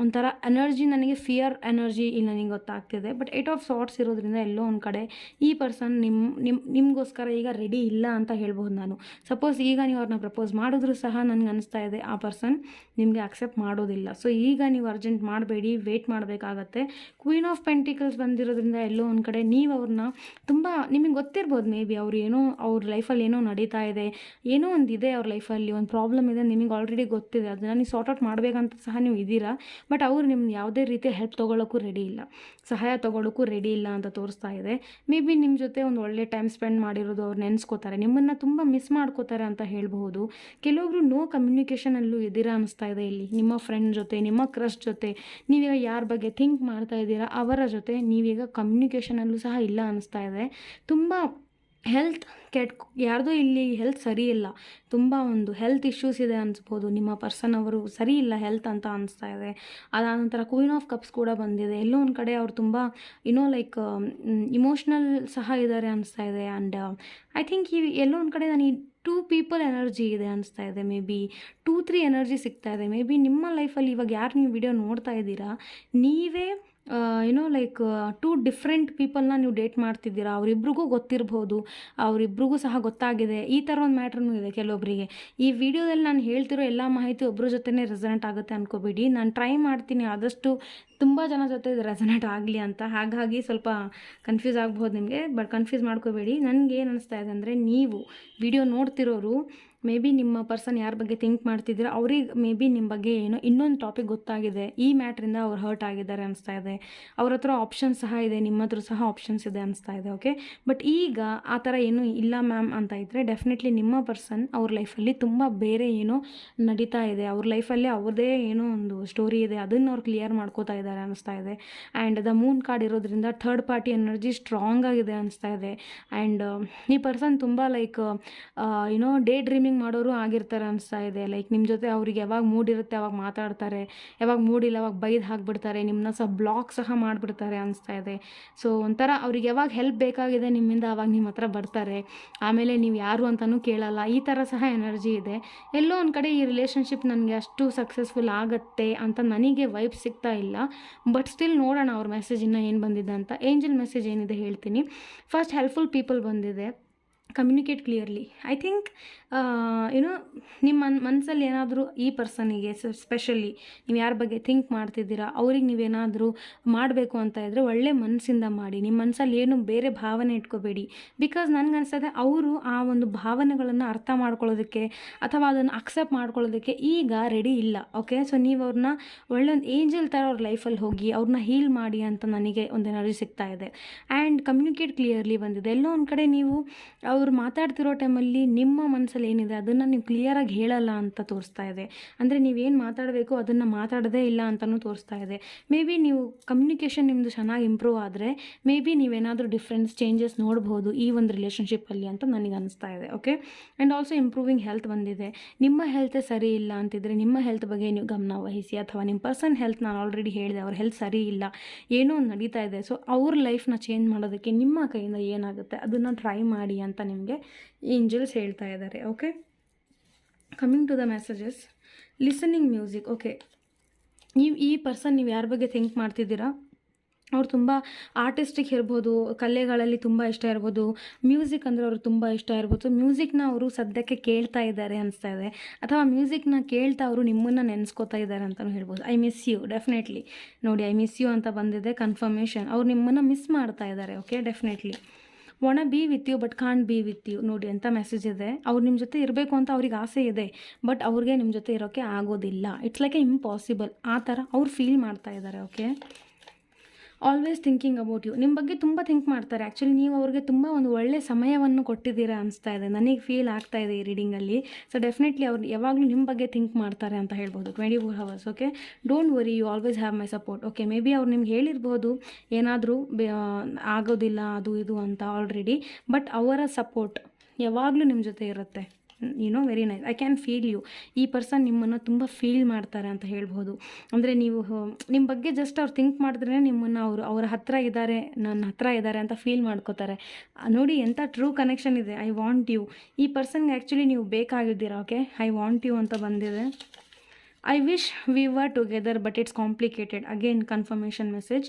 A: ಒಂಥರ ಎನರ್ಜಿ, ನನಗೆ ಫಿಯರ್ ಎನರ್ಜಿ ಇಲ್ಲಿ ನನಗೆ ಗೊತ್ತಾಗ್ತಿದೆ. ಬಟ್ 8 ಆಫ್ ಸಾರ್ಟ್ಸ್ ಇರೋದ್ರಿಂದ ಎಲ್ಲೋ ಒಂದು ಕಡೆ ಈ ಪರ್ಸನ್ ನಿಮಗೋಸ್ಕರ ಈಗ ರೆಡಿ ಇಲ್ಲ ಅಂತ ಹೇಳ್ಬೋದು ನಾನು. ಸಪೋಸ್ ಈಗ ನೀವು ಅವ್ರನ್ನ ಪ್ರಪೋಸ್ ಮಾಡಿದ್ರೂ ಸಹ ನನಗೆ ಅನಿಸ್ತಾ ಇದೆ ಆ ಪರ್ಸನ್ ನಿಮಗೆ ಅಕ್ಸೆಪ್ಟ್ ಮಾಡೋದಿಲ್ಲ. ಸೊ ಈಗ ನೀವು ಅರ್ಜೆಂಟ್ ಮಾಡಬೇಡಿ, ವೆಯ್ಟ್ ಮಾಡಬೇಕಾಗತ್ತೆ. ಕ್ವೀನ್ ಆಫ್ ಪೆಂಟಿಕಲ್ಸ್ ಬಂದಿರೋದ್ರಿಂದ ಎಲ್ಲೋ ಒಂದು ಕಡೆ ನೀವು ಅವ್ರನ್ನ ತುಂಬ, ನಿಮಗೆ ಗೊತ್ತಿರ್ಬೋದು ಮೇ ಬಿ ಅವ್ರು ಏನೋ ಅವ್ರ ಲೈಫಲ್ಲಿ ಏನೋ ನಡೀತಾ ಇದೆ, ಏನೋ ಒಂದು ಇದೆ ಅವ್ರ ಲೈಫಲ್ಲಿ, ಒಂದು ಪ್ರಾಬ್ಲಮ್ ಇದೆ, ನಿಮಗೆ ಆಲ್ರೆಡಿ ಗೊತ್ತಿದೆ, ಅದನ್ನು ನೀವು ಸಾರ್ಟ್ ಔಟ್ ಮಾಡಬೇಕಂತ ಸಹ ನೀವು ಇದ್ದೀರಾ. ಬಟ್ ಅವರು ನಿಮ್ಮ ಯಾವುದೇ ರೀತಿಯ ಹೆಲ್ಪ್ ತೊಗೊಳ್ಳೋಕ್ಕೂ ರೆಡಿ ಇಲ್ಲ, ಸಹಾಯ ತೊಗೊಳ್ಳೋಕ್ಕೂ ರೆಡಿ ಇಲ್ಲ ಅಂತ ತೋರಿಸ್ತಾ ಇದೆ. ಮೇ ಬಿ ನಿಮ್ಮ ಜೊತೆ ಒಂದು ಒಳ್ಳೆ ಟೈಮ್ ಸ್ಪೆಂಡ್ ಮಾಡಿರೋದು ಅವ್ರು ನೆನೆಸ್ಕೋತಾರೆ, ನಿಮ್ಮನ್ನು ತುಂಬ ಮಿಸ್ ಮಾಡ್ಕೋತಾರೆ ಅಂತ ಹೇಳ್ಬಹುದು. ಕೆಲವೊಬ್ರು ನೋ ಕಮ್ಯುನಿಕೇಷನಲ್ಲೂ ಇದ್ದೀರಾ ಅನಿಸ್ತಾ ಇದೆ ಇಲ್ಲಿ, ನಿಮ್ಮ ಫ್ರೆಂಡ್ ಜೊತೆ, ನಿಮ್ಮ ಕ್ರಶ್ ಜೊತೆ, ನೀವೀಗ ಯಾರ ಬಗ್ಗೆ ಥಿಂಕ್ ಮಾಡ್ತಾ ಇದ್ದೀರಾ ಅವರ ಜೊತೆ ನೀವೀಗ ಕಮ್ಯುನಿಕೇಷನಲ್ಲೂ ಸಹ ಇಲ್ಲ ಅನಿಸ್ತಾ ಇದೆ. ತುಂಬ ಹೆಲ್ತ್ ಯಾರ್ದೋ ಇಲ್ಲಿ ಹೆಲ್ತ್ ಸರಿ ಇಲ್ಲ, ತುಂಬ ಒಂದು ಹೆಲ್ತ್ ಇಶ್ಯೂಸ್ ಇದೆ ಅನಿಸ್ಬೋದು. ನಿಮ್ಮ ಪರ್ಸನ್ ಅವರು ಸರಿ ಇಲ್ಲ ಹೆಲ್ತ್ ಅಂತ ಅನಿಸ್ತಾ ಇದೆ. ಅದಾದ ನಂತರ ಕ್ವೀನ್ ಆಫ್ ಕಪ್ಸ್ ಕೂಡ ಬಂದಿದೆ. ಎಲ್ಲೋ ಒಂದು ಕಡೆ ಅವ್ರು ತುಂಬ ಲೈಕ್ ಇಮೋಷ್ನಲ್ ಸಹ ಇದ್ದಾರೆ ಅನಿಸ್ತಾ ಇದೆ. ಆ್ಯಂಡ್ ಐ ಥಿಂಕ್ ಎಲ್ಲೋ ಒಂದು ಕಡೆ ನನಗೆ 2 ಪೀಪಲ್ ಎನರ್ಜಿ ಇದೆ ಅನಿಸ್ತಾ ಇದೆ. ಮೇ ಬಿ 2-3 ಎನರ್ಜಿ ಸಿಗ್ತಾ ಇದೆ. ಮೇ ಬಿ ನಿಮ್ಮ ಲೈಫಲ್ಲಿ ಇವಾಗ ಯಾರು ನೀವು ವಿಡಿಯೋ ನೋಡ್ತಾ ಇದ್ದೀರಾ, ನೀವೇ ಲೈಕ್ 2 ಡಿಫ್ರೆಂಟ್ ಪೀಪಲ್ನ ನೀವು ಡೇಟ್ ಮಾಡ್ತಿದ್ದೀರಾ, ಅವರಿಬ್ರಿಗೂ ಗೊತ್ತಿರ್ಬೋದು, ಅವರಿಬ್ರಿಗೂ ಸಹ ಗೊತ್ತಾಗಿದೆ. ಈ ಥರ ಒಂದು ಮ್ಯಾಟ್ರೂ ಇದೆ ಕೆಲವೊಬ್ಬರಿಗೆ. ಈ ವಿಡಿಯೋದಲ್ಲಿ ನಾನು ಹೇಳ್ತಿರೋ ಎಲ್ಲ ಮಾಹಿತಿ ಒಬ್ಬರ ಜೊತೆನೇ ರೆಸನೆಂಟ್ ಆಗುತ್ತೆ ಅಂದ್ಕೋಬೇಡಿ. ನಾನು ಟ್ರೈ ಮಾಡ್ತೀನಿ ಆದಷ್ಟು ತುಂಬ ಜನ ಜೊತೆ ಇದು ರೆಸನೇಟ್ ಆಗಲಿ ಅಂತ. ಹಾಗಾಗಿ ಸ್ವಲ್ಪ ಕನ್ಫ್ಯೂಸ್ ಆಗ್ಬೋದು ನಿಮಗೆ, ಬಟ್ ಕನ್ಫ್ಯೂಸ್ ಮಾಡ್ಕೋಬೇಡಿ. ನನಗೆ ಏನು ಅನಿಸ್ತಾ ಇದೆ ಅಂದರೆ, ನೀವು ವಿಡಿಯೋ ನೋಡ್ತಿರೋರು ಮೇ ಬಿ ನಿಮ್ಮ ಪರ್ಸನ್ ಯಾರ ಬಗ್ಗೆ ಥಿಂಕ್ ಮಾಡ್ತಿದ್ದೀರಾ ಅವ್ರಿಗೆ ಮೇ ಬಿ ನಿಮ್ಮ ಬಗ್ಗೆ ಏನೋ ಇನ್ನೊಂದು ಟಾಪಿಕ್ ಗೊತ್ತಾಗಿದೆ, ಈ ಮ್ಯಾಟ್ರಿಂದ ಅವ್ರು ಹರ್ಟ್ ಆಗಿದ್ದಾರೆ ಅನಿಸ್ತಾ ಇದೆ. ಅವ್ರ ಹತ್ರ ಆಪ್ಷನ್ಸ್ ಸಹ ಇದೆ, ನಿಮ್ಮ ಹತ್ರ ಸಹ ಆಪ್ಷನ್ಸ್ ಇದೆ ಅನಿಸ್ತಾ ಇದೆ. ಓಕೆ, ಬಟ್ ಈಗ ಆ ಥರ ಏನೂ ಇಲ್ಲ ಮ್ಯಾಮ್ ಅಂತ ಇದ್ದರೆ ಡೆಫಿನೆಟ್ಲಿ ನಿಮ್ಮ ಪರ್ಸನ್ ಅವ್ರ ಲೈಫಲ್ಲಿ ತುಂಬ ಬೇರೆ ಏನೋ ನಡೀತಾ ಇದೆ. ಅವ್ರ ಲೈಫಲ್ಲಿ ಅವ್ರದ್ದೇ ಏನೋ ಒಂದು ಸ್ಟೋರಿ ಇದೆ, ಅದನ್ನು ಅವ್ರು ಕ್ಲಿಯರ್ ಮಾಡ್ಕೋತಾ ಇದ್ದಾರೆ ಅನಿಸ್ತಾ ಇದೆ. ಆ್ಯಂಡ್ ದ ಮೂನ್ ಕಾರ್ಡ್ ಇರೋದ್ರಿಂದ ಥರ್ಡ್ ಪಾರ್ಟಿ ಎನರ್ಜಿ ಸ್ಟ್ರಾಂಗ್ ಆಗಿದೆ ಅನಿಸ್ತಾ ಇದೆ. ಆ್ಯಂಡ್ ಈ ಪರ್ಸನ್ ತುಂಬ ಲೈಕ್ ಡೇ ಡ್ರೀಮಿಂಗ್ ಮಾಡೋರು ಆಗಿರ್ತಾರೆ ಅನಿಸ್ತಾ ಇದೆ. ಲೈಕ್ ನಿಮ್ಮ ಜೊತೆ ಅವ್ರಿಗೆ ಯಾವಾಗ ಮೂಡ್ ಇರುತ್ತೆ ಅವಾಗ ಮಾತಾಡ್ತಾರೆ, ಯಾವಾಗ ಮೂಡಿಲ್ಲ ಅವಾಗ ಬೈದು ಹಾಕ್ಬಿಡ್ತಾರೆ, ನಿಮ್ಮನ್ನ ಸಹ ಬ್ಲಾಕ್ ಸಹ ಮಾಡಿಬಿಡ್ತಾರೆ ಅನಿಸ್ತಾ ಇದೆ. ಸೊ ಒಂಥರ ಅವ್ರಿಗೆ ಯಾವಾಗ ಹೆಲ್ಪ್ ಬೇಕಾಗಿದೆ ನಿಮ್ಮಿಂದ ಅವಾಗ ನಿಮ್ಮ ಹತ್ರ ಬರ್ತಾರೆ, ಆಮೇಲೆ ನೀವು ಯಾರು ಅಂತಲೂ ಕೇಳಲ್ಲ. ಈ ಥರ ಸಹ ಎನರ್ಜಿ ಇದೆ. ಎಲ್ಲೋ ಒಂದು ಕಡೆ ಈ ರಿಲೇಷನ್ಶಿಪ್ ನನಗೆ ಅಷ್ಟು ಸಕ್ಸಸ್ಫುಲ್ ಆಗುತ್ತೆ ಅಂತ ನನಗೆ ವೈಬ್ ಸಿಗ್ತಾ ಇಲ್ಲ. ಬಟ್ ಸ್ಟಿಲ್ ನೋಡೋಣ ಅವ್ರ ಮೆಸೇಜ್ ಇನ್ನೂ ಏನು ಬಂದಿದೆ ಅಂತ. ಏಂಜಲ್ ಮೆಸೇಜ್ ಏನಿದೆ ಹೇಳ್ತೀನಿ. ಫಸ್ಟ್ ಹೆಲ್ಪ್ಫುಲ್ ಪೀಪಲ್ ಬಂದಿದೆ. Communicate clearly. ಐ ಥಿಂಕ್ ನಿಮ್ಮ ಮನಸ್ಸಲ್ಲಿ ಏನಾದರೂ ಈ ಪರ್ಸನಿಗೆ ಸ್ಪೆಷಲಿ ನೀವು ಯಾರ ಬಗ್ಗೆ ಥಿಂಕ್ ಮಾಡ್ತಿದ್ದೀರಾ ಅವ್ರಿಗೆ ನೀವೇನಾದರೂ ಮಾಡಬೇಕು ಅಂತ ಇದ್ದರೆ ಒಳ್ಳೆ ಮನಸ್ಸಿಂದ ಮಾಡಿ. ನಿಮ್ಮ ಮನಸ್ಸಲ್ಲಿ ಏನು ಬೇರೆ ಭಾವನೆ ಇಟ್ಕೋಬೇಡಿ. ಬಿಕಾಸ್ ನನಗನ್ನಿಸ್ತದೆ ಅವರು ಆ ಒಂದು ಭಾವನೆಗಳನ್ನು ಅರ್ಥ ಮಾಡ್ಕೊಳ್ಳೋದಕ್ಕೆ ಅಥವಾ ಅದನ್ನು ಅಕ್ಸೆಪ್ಟ್ ಮಾಡ್ಕೊಳ್ಳೋದಕ್ಕೆ ಈಗ ರೆಡಿ ಇಲ್ಲ. ಓಕೆ, ಸೊ ನೀವು ಅವ್ರನ್ನ ಒಳ್ಳೆ ಒಂದು ಏಂಜಲ್ ಥರ ಅವ್ರ ಲೈಫಲ್ಲಿ ಹೋಗಿ ಅವ್ರನ್ನ ಹೀಲ್ ಮಾಡಿ ಅಂತ ನನಗೆ ಒಂದು ಎನರ್ಜಿ ಸಿಗ್ತಾ ಇದೆ. ಆ್ಯಂಡ್ ಕಮ್ಯುನಿಕೇಟ್ ಕ್ಲಿಯರ್ಲಿ ಬಂದಿದೆ. ಎಲ್ಲೋ ಒಂದು ಕಡೆ ನೀವು ಅವ್ರು ಮಾತಾಡ್ತಿರೋ ಟೈಮಲ್ಲಿ ನಿಮ್ಮ ಮನಸ್ಸಲ್ಲಿ ಏನಿದೆ ಅದನ್ನು ನೀವು ಕ್ಲಿಯರಾಗಿ ಹೇಳಲ್ಲ ಅಂತ ತೋರಿಸ್ತಾ ಇದೆ. ಅಂದರೆ ನೀವೇನು ಮಾತಾಡಬೇಕು ಅದನ್ನು ಮಾತಾಡೋದೇ ಇಲ್ಲ ಅಂತಲೂ ತೋರಿಸ್ತಾ ಇದೆ. ಮೇ ಬಿ ನೀವು ಕಮ್ಯುನಿಕೇಷನ್ ನಿಮ್ಮದು ಚೆನ್ನಾಗಿ ಇಂಪ್ರೂವ್ ಆದರೆ ಮೇ ಬಿ ನೀವೇನಾದರೂ ಡಿಫ್ರೆನ್ಸ್ ಚೇಂಜಸ್ ನೋಡ್ಬೋದು ಈ ಒಂದು ರಿಲೇಷನ್ಶಿಪ್ಪಲ್ಲಿ ಅಂತ ನನಗೆ ಅನಿಸ್ತಾ ಇದೆ. Okay, and also improving health ಬಂದಿದೆ. ನಿಮ್ಮ ಹೆಲ್ತ್ ಸರಿ ಇಲ್ಲ ಅಂತಿದ್ರೆ ನಿಮ್ಮ ಹೆಲ್ತ್ ಬಗ್ಗೆ ನೀವು ಗಮನ ವಹಿಸಿ. ಅಥವಾ ನಿಮ್ಮ ಪರ್ಸನ್ ಹೆಲ್ತ್ ನಾನು ಆಲ್ರೆಡಿ ಹೇಳಿದೆ, ಅವ್ರ ಹೆಲ್ತ್ ಸರಿ ಇಲ್ಲ, ಏನೋ ಒಂದು ನಡೀತಾ ಇದೆ. ಸೊ ಅವ್ರ ಲೈಫ್ನ ಚೇಂಜ್ ಮಾಡೋದಕ್ಕೆ ನಿಮ್ಮ ಕೈಯಿಂದ ಏನಾಗುತ್ತೆ ಅದನ್ನು ಟ್ರೈ ಮಾಡಿ ಅಂತ ನಿಮಗೆ ಏಂಜಲ್ಸ್ ಹೇಳ್ತಾ ಇದ್ದಾರೆ. Okay, coming to the messages. Listening music. Okay, ಈ ಪರ್ಸನ್ ನೀವು ಯಾರ ಬಗ್ಗೆ ಥಿಂಕ್ ಮಾಡ್ತಿದ್ದೀರಾ ಅವ್ರು ತುಂಬ ಆರ್ಟಿಸ್ಟಿಕ್ ಇರ್ಬೋದು, ಕಲೆಗಳಲ್ಲಿ ತುಂಬ ಇಷ್ಟ ಇರ್ಬೋದು, ಮ್ಯೂಸಿಕ್ ಅಂದರೆ ಅವ್ರಿಗೆ ತುಂಬ ಇಷ್ಟ ಇರ್ಬೋದು. ಮ್ಯೂಸಿಕ್ನ ಅವರು ಸದ್ಯಕ್ಕೆ ಕೇಳ್ತಾ ಇದ್ದಾರೆ ಅನಿಸ್ತಾ ಇದೆ, ಅಥವಾ ಮ್ಯೂಸಿಕ್ನ ಕೇಳ್ತಾ ಅವರು ನಿಮ್ಮನ್ನು ನೆನೆಸ್ಕೋತಾ ಇದ್ದಾರೆ ಅಂತಲೂ ಹೇಳ್ಬೋದು. I miss you. ಡೆಫಿನೆಟ್ಲಿ ನೋಡಿ, ಐ ಮಿಸ್ ಯು ಅಂತ ಬಂದಿದೆ ಕನ್ಫರ್ಮೇಷನ್. ಅವ್ರು ನಿಮ್ಮನ್ನು ಮಿಸ್ ಮಾಡ್ತಾ ಇದ್ದಾರೆ. Okay, definitely want be with you but can't be with you. ನೋಡಿ ಎಂಥ ಮೆಸೇಜ್ ಇದೆ. ಅವ್ರು ನಿಮ್ಮ ಜೊತೆ ಇರಬೇಕು ಅಂತ ಅವ್ರಿಗೆ ಆಸೆ ಇದೆ, ಬಟ್ ಅವ್ರಿಗೆ ನಿಮ್ಮ ಜೊತೆ ಇರೋಕ್ಕೆ ಆಗೋದಿಲ್ಲ. It's like a impossible. ಆ ಥರ ಅವ್ರು ಫೀಲ್ ಮಾಡ್ತಾ ಇದ್ದಾರೆ. Okay, always thinking about you. ನಿಮ್ಮ ಬಗ್ಗೆ ತುಂಬ ಥಿಂಕ್ ಮಾಡ್ತಾರೆ. ಆ್ಯಕ್ಚುಲಿ ನೀವು ಅವ್ರಿಗೆ ತುಂಬ ಒಂದು ಒಳ್ಳೆ ಸಮಯವನ್ನು ಕೊಟ್ಟಿದ್ದೀರಾ ಅನಿಸ್ತಾ ಇದೆ, ನನಗೆ ಫೀಲ್ ಆಗ್ತಾ ಇದೆ ಈ ರೀಡಿಂಗಲ್ಲಿ. ಸೊ ಡೆಫಿನೆಟ್ಲಿ ಅವ್ರು ಯಾವಾಗಲೂ ನಿಮ್ಮ ಬಗ್ಗೆ ಥಿಂಕ್ ಮಾಡ್ತಾರೆ ಅಂತ ಹೇಳ್ಬೋದು 24 hours. Okay, don't worry, you always have my support. Okay, maybe ಅವ್ರು ನಿಮ್ಗೆ ಹೇಳಿರ್ಬೋದು ಏನಾದರೂ ಆಗೋದಿಲ್ಲ ಅದು ಇದು ಅಂತ ಆಲ್ರೆಡಿ, ಬಟ್ ಅವರ ಸಪೋರ್ಟ್ ಯಾವಾಗಲೂ ನಿಮ್ಮ ಜೊತೆ ಇರುತ್ತೆ. Very nice. I can feel you. ಈ ಪರ್ಸನ್ ನಿಮ್ಮನ್ನು ತುಂಬ ಫೀಲ್ ಮಾಡ್ತಾರೆ ಅಂತ ಹೇಳ್ಬೋದು. ಅಂದರೆ ನೀವು ನಿಮ್ಮ ಬಗ್ಗೆ ಜಸ್ಟ್ ಅವ್ರು ಥಿಂಕ್ ಮಾಡಿದ್ರೇ ನಿಮ್ಮನ್ನು ಅವರ ಹತ್ರ ಇದ್ದಾರೆ, ನನ್ನ ಹತ್ರ ಇದ್ದಾರೆ ಅಂತ ಫೀಲ್ ಮಾಡ್ಕೋತಾರೆ. ನೋಡಿ ಎಂಥ ಟ್ರೂ ಕನೆಕ್ಷನ್ ಇದೆ. I want you. ಈ ಪರ್ಸನ್ಗೆ ಆ್ಯಕ್ಚುಲಿ ನೀವು ಬೇಕಾಗಿದ್ದೀರಾ. ಓಕೆ, ಐ ವಾಂಟ್ ಯು ಅಂತ ಬಂದಿದೆ. I wish we were together but it's complicated. Again confirmation message.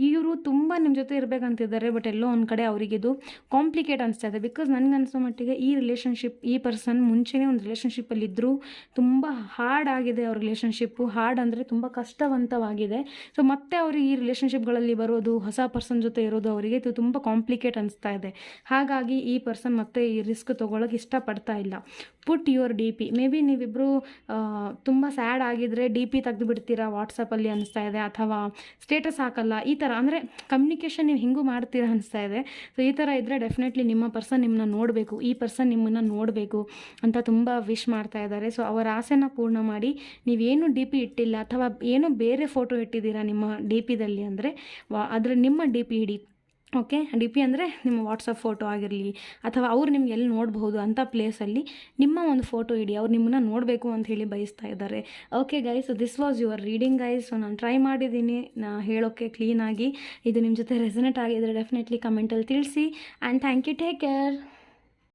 A: ಇವರು ತುಂಬ ನಿಮ್ಮ ಜೊತೆ ಇರಬೇಕಂತಿದ್ದಾರೆ, ಬಟ್ ಎಲ್ಲೋ ಒಂದು ಕಡೆ ಅವರಿಗಿದು ಕಾಂಪ್ಲಿಕೇಟ್ ಅನಿಸ್ತಾ ಇದೆ. ಬಿಕಾಸ್ ನನಗನ್ಸೋ ಮಟ್ಟಿಗೆ ಈ ರಿಲೇಷನ್ಶಿಪ್, ಈ ಪರ್ಸನ್ ಮುಂಚೆನೇ ಒಂದು ರಿಲೇಷನ್ಶಿಪ್ಪಲ್ಲಿದ್ದರೂ ತುಂಬ ಹಾರ್ಡ್ ಆಗಿದೆ ಅವ್ರ ರಿಲೇಷನ್ಶಿಪ್ಪು. ಹಾರ್ಡ್ ಅಂದರೆ ತುಂಬ ಕಷ್ಟವಂತವಾಗಿದೆ. ಸೊ ಮತ್ತೆ ಅವರು ಈ ರಿಲೇಷನ್ಶಿಪ್ಗಳಲ್ಲಿ ಬರೋದು, ಹೊಸ ಪರ್ಸನ್ ಜೊತೆ ಇರೋದು ಅವರಿಗೆ ಇದು ತುಂಬ ಕಾಂಪ್ಲಿಕೇಟ್ ಅನಿಸ್ತಾ ಇದೆ. ಹಾಗಾಗಿ ಈ ಪರ್ಸನ್ ಮತ್ತೆ ಈ ರಿಸ್ಕ್ ತೊಗೊಳಕ್ಕೆ ಇಷ್ಟಪಡ್ತಾ ಇಲ್ಲ. Put your D P. Maybe ನೀವಿಬ್ಬರು ತುಂಬ ಸ್ಯಾಡ್ ಆಗಿದ್ರೆ ಡಿ ಪಿ ತೆಗೆದು ಬಿಡ್ತೀರಾ ವಾಟ್ಸಪ್ಪಲ್ಲಿ ಅನಿಸ್ತಾ ಇದೆ, ಅಥವಾ ಸ್ಟೇಟಸ್ ಹಾಕಲ್ಲ. ಈ ಥರ ಅಂದರೆ ಕಮ್ಯುನಿಕೇಷನ್ ನೀವು ಹಿಂಗೂ ಮಾಡ್ತೀರಾ ಅನಿಸ್ತಾ ಇದೆ. ಸೊ ಈ ಥರ ಇದ್ದರೆ ಡೆಫಿನೆಟ್ಲಿ ನಿಮ್ಮ ಪರ್ಸನ್ ನಿಮ್ಮನ್ನ ನೋಡಬೇಕು, ಈ ಪರ್ಸನ್ ನಿಮ್ಮನ್ನು ನೋಡಬೇಕು ಅಂತ ತುಂಬ ವಿಶ್ ಮಾಡ್ತಾ ಇದ್ದಾರೆ. ಸೊ ಅವರ ಆಸೆನ ಪೂರ್ಣ ಮಾಡಿ. ನೀವೇನು ಡಿ ಪಿ ಇಟ್ಟಿಲ್ಲ ಅಥವಾ ಏನೋ ಬೇರೆ ಫೋಟೋ ಇಟ್ಟಿದ್ದೀರಾ ನಿಮ್ಮ ಡಿ ಪಿದಲ್ಲಿ ಅಂದರೆ ಅದರ ನಿಮ್ಮ ಡಿ ಪಿ ಇಡಿ. ಓಕೆ, ಡಿ ಪಿ ಅಂದರೆ ನಿಮ್ಮ ವಾಟ್ಸಪ್ ಫೋಟೋ ಆಗಿರಲಿ, ಅಥವಾ ಅವ್ರು ನಿಮ್ಗೆ ಎಲ್ಲಿ ನೋಡಬಹುದು ಅಂಥ ಪ್ಲೇಸಲ್ಲಿ ನಿಮ್ಮ ಒಂದು ಫೋಟೋ ಇಡಿ. ಅವ್ರು ನಿಮ್ಮನ್ನು ನೋಡಬೇಕು ಅಂತ ಹೇಳಿ ಬಯಸ್ತಾ ಇದ್ದಾರೆ. Okay guys, so this was your reading guys. So ನಾನು ಟ್ರೈ ಮಾಡಿದ್ದೀನಿ ಹೇಳೋಕ್ಕೆ ಕ್ಲೀನಾಗಿ. ಇದು ನಿಮ್ಮ ಜೊತೆ ರೆಸನೇಟ್ ಆಗಿದ್ದರೆ ಡೆಫಿನೆಟ್ಲಿ ಕಮೆಂಟಲ್ಲಿ ತಿಳಿಸಿ. And thank you. Take care.